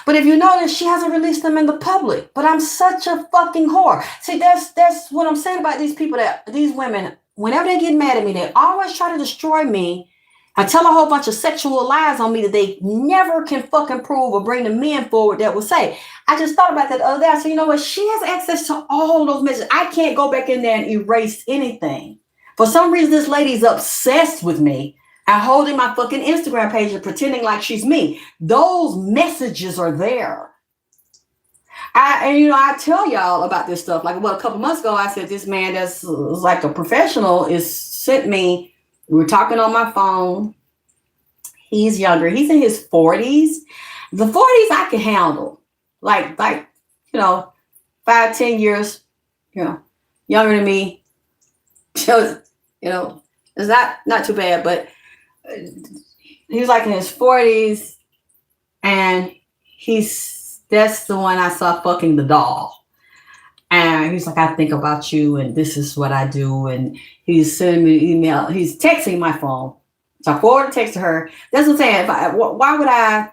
But if you notice, she hasn't released them in the public. But I'm such a fucking whore. See, that's what I'm saying about these people, that these women, whenever they get mad at me, they always try to destroy me and tell a whole bunch of sexual lies on me that they never can fucking prove or bring the men forward that will say. I just thought about that the other day. I said, you know what? She has access to all those messages. I can't go back in there and erase anything. For some reason, this lady's obsessed with me. I'm holding my fucking Instagram page and pretending like she's me. Those messages are there. I tell y'all about this stuff. Like, a couple months ago, I said this man that's like a professional sent me. We were talking on my phone. He's younger. He's in his 40s. The 40s I can handle. Like 5-10 years, younger than me. So, it's not too bad, but he was like in his 40s, and that's the one I saw fucking the doll. And he's like, I think about you, and this is what I do. And he's sending me an email. He's texting my phone. So I forwarded a text to her. That's what I'm saying. Why would I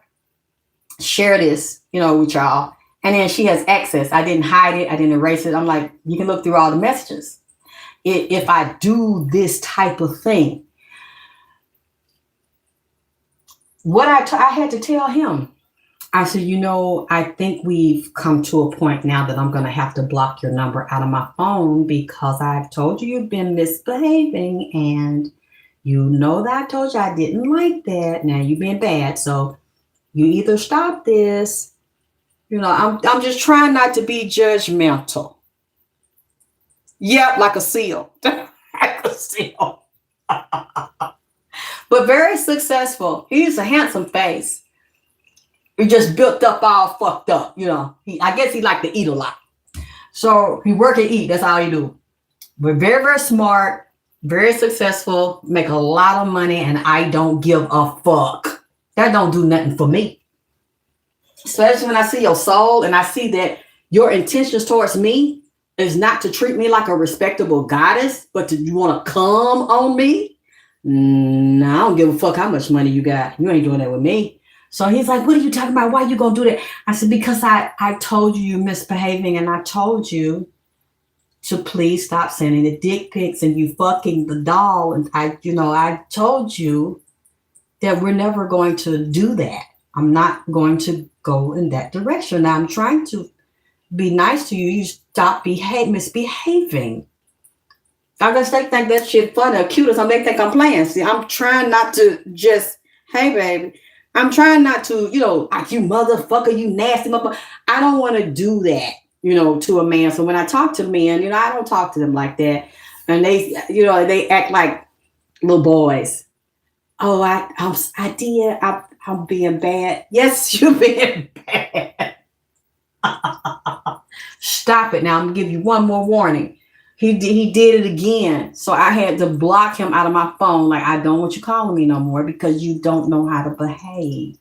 share this, with y'all? And then she has access. I didn't hide it. I didn't erase it. I'm like, you can look through all the messages. If I do this type of thing. I had to tell him. I said, I think we've come to a point now that I'm going to have to block your number out of my phone because I've told you you've been misbehaving, and that I told you I didn't like that. Now you've been bad. So you either stop this, I'm just trying not to be judgmental. Yep, like a seal. Like a seal. But very successful. He's a handsome face. He just built up all fucked up, I guess he liked to eat a lot. So he work and eat. That's all he do. But very, very smart, very successful, make a lot of money, and I don't give a fuck. That don't do nothing for me. Especially when I see your soul and I see that your intentions towards me is not to treat me like a respectable goddess, but you want to come on me. No, I don't give a fuck how much money you got. You ain't doing that with me. So he's like, what are you talking about? Why are you going to do that? I said, because I told you you're misbehaving, and I told you to please stop sending the dick pics and you fucking the doll. And I told you that we're never going to do that. I'm not going to go in that direction. Now I'm trying to be nice to you. You stop misbehaving. I guess they think that shit funny or cute or something. They think I'm playing. See, I'm trying not to just, hey, baby. I'm trying not to, like, you motherfucker, you nasty motherfucker. I don't want to do that, to a man. So when I talk to men, I don't talk to them like that. And they, they act like little boys. Oh, I'm being bad. Yes, you're being bad. Stop it. Now I'm going to give you one more warning. He did it again. So I had to block him out of my phone. Like, I don't want you calling me no more because you don't know how to behave.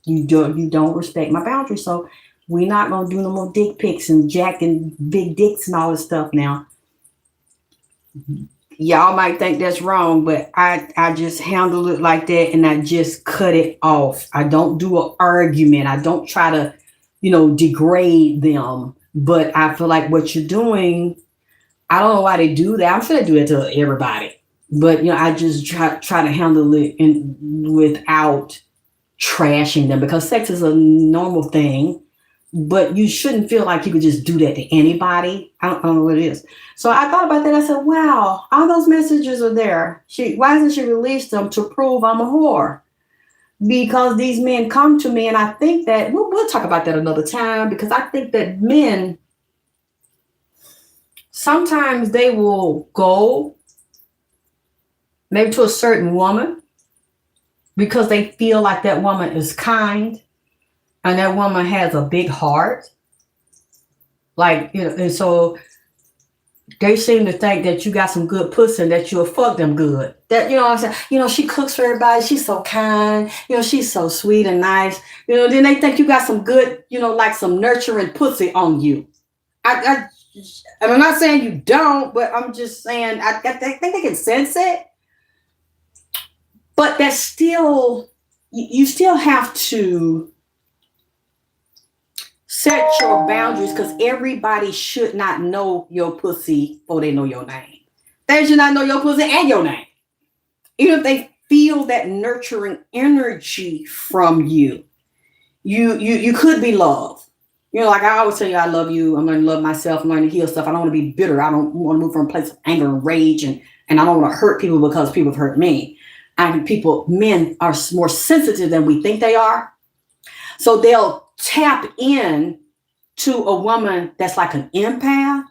You don't respect my boundaries. So we're not going to do no more dick pics and jacking big dicks and all this stuff now. Y'all might think that's wrong, but I just handle it like that, and I just cut it off. I don't do an argument. I don't try to, degrade them. But I feel like what you're doing, I don't know why they do that. I'm sure they do that to everybody. But, I just try to handle it without trashing them, because sex is a normal thing. But you shouldn't feel like you could just do that to anybody. I don't know what it is. So I thought about that. I said, wow, all those messages are there. Why doesn't she release them to prove I'm a whore? Because these men come to me, and I think that, we'll talk about that another time, because I think that men, sometimes they will go maybe to a certain woman because they feel like that woman is kind and that woman has a big heart. Like, and so they seem to think that you got some good pussy and that you'll fuck them good. That, what I'm saying? She cooks for everybody. She's so kind. She's so sweet and nice. Then they think you got some good, like some nurturing pussy on you. And I'm not saying you don't, but I'm just saying I think they can sense it. But that's still, you still have to set your boundaries, because everybody should not know your pussy or they know your name. They should not know your pussy and your name. Even if they feel that nurturing energy from you, you could be loved. Like I always tell you, I love you. I'm going to love myself. I'm going to heal stuff. I don't want to be bitter. I don't want to move from a place of anger and rage. And I don't want to hurt people because people have hurt me. I think men are more sensitive than we think they are. So they'll tap in to a woman that's like an empath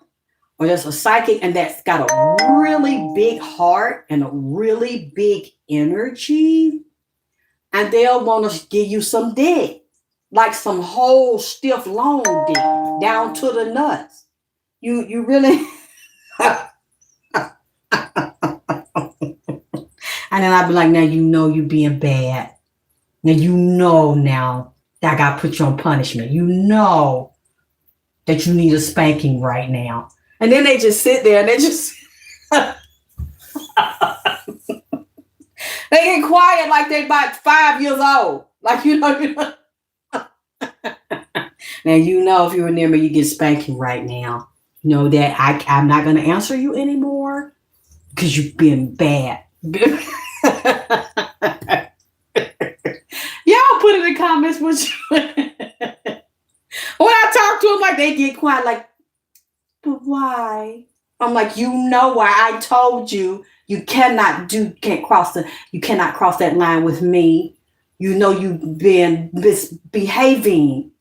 or that's a psychic and that's got a really big heart and a really big energy. And they'll want to give you some dick. Like some whole stiff long dick down to the nuts. You really and then I'd be like, now you being bad. Now now that I gotta put you on punishment. That you need a spanking right now. And then they just sit there and they just they get quiet like they about 5 years old. Like Now, if you were near me, you get spanking right now. Know that I'm not going to answer you anymore because you've been bad. comments with you. When I talk to them, like they get quiet, like, but why? I'm like, you know why? I told you you cannot cross that line with me. You know you've been misbehaving.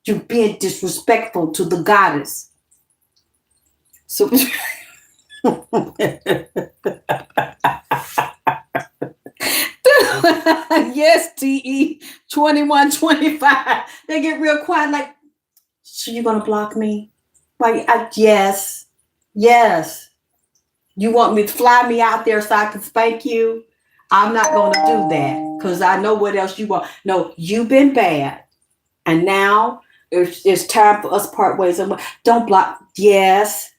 You're being disrespectful to the goddess. So yes, TE 2125. They get real quiet, like, so you gonna block me? Like, yes. You want me to fly me out there so I can spank you? I'm not gonna do that because I know what else you want. No, you've been bad, and now it's time for us part ways. Don't block. Yes,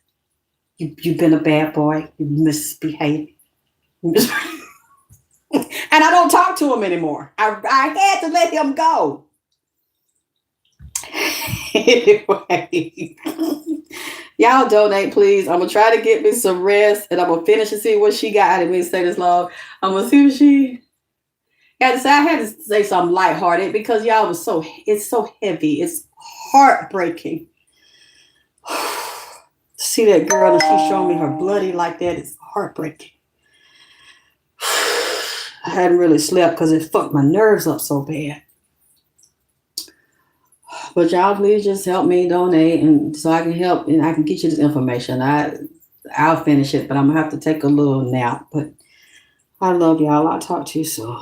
you've been a bad boy. You misbehaved. And I don't talk to him anymore. I had to let him go. Anyway, y'all donate, please. I'm gonna try to get me some rest, and I'm gonna finish and see what she got. I didn't mean to say this long. I'm gonna see what she had to say. I had to say something lighthearted because y'all it's so heavy. It's heartbreaking. See that girl and she's showing me her bloody like that. It's heartbreaking. I hadn't really slept because it fucked my nerves up so bad. But y'all please just help me donate, and so I can help and I can get you this information. I'll finish it, but I'm gonna have to take a little nap. But I love y'all. I'll talk to you soon.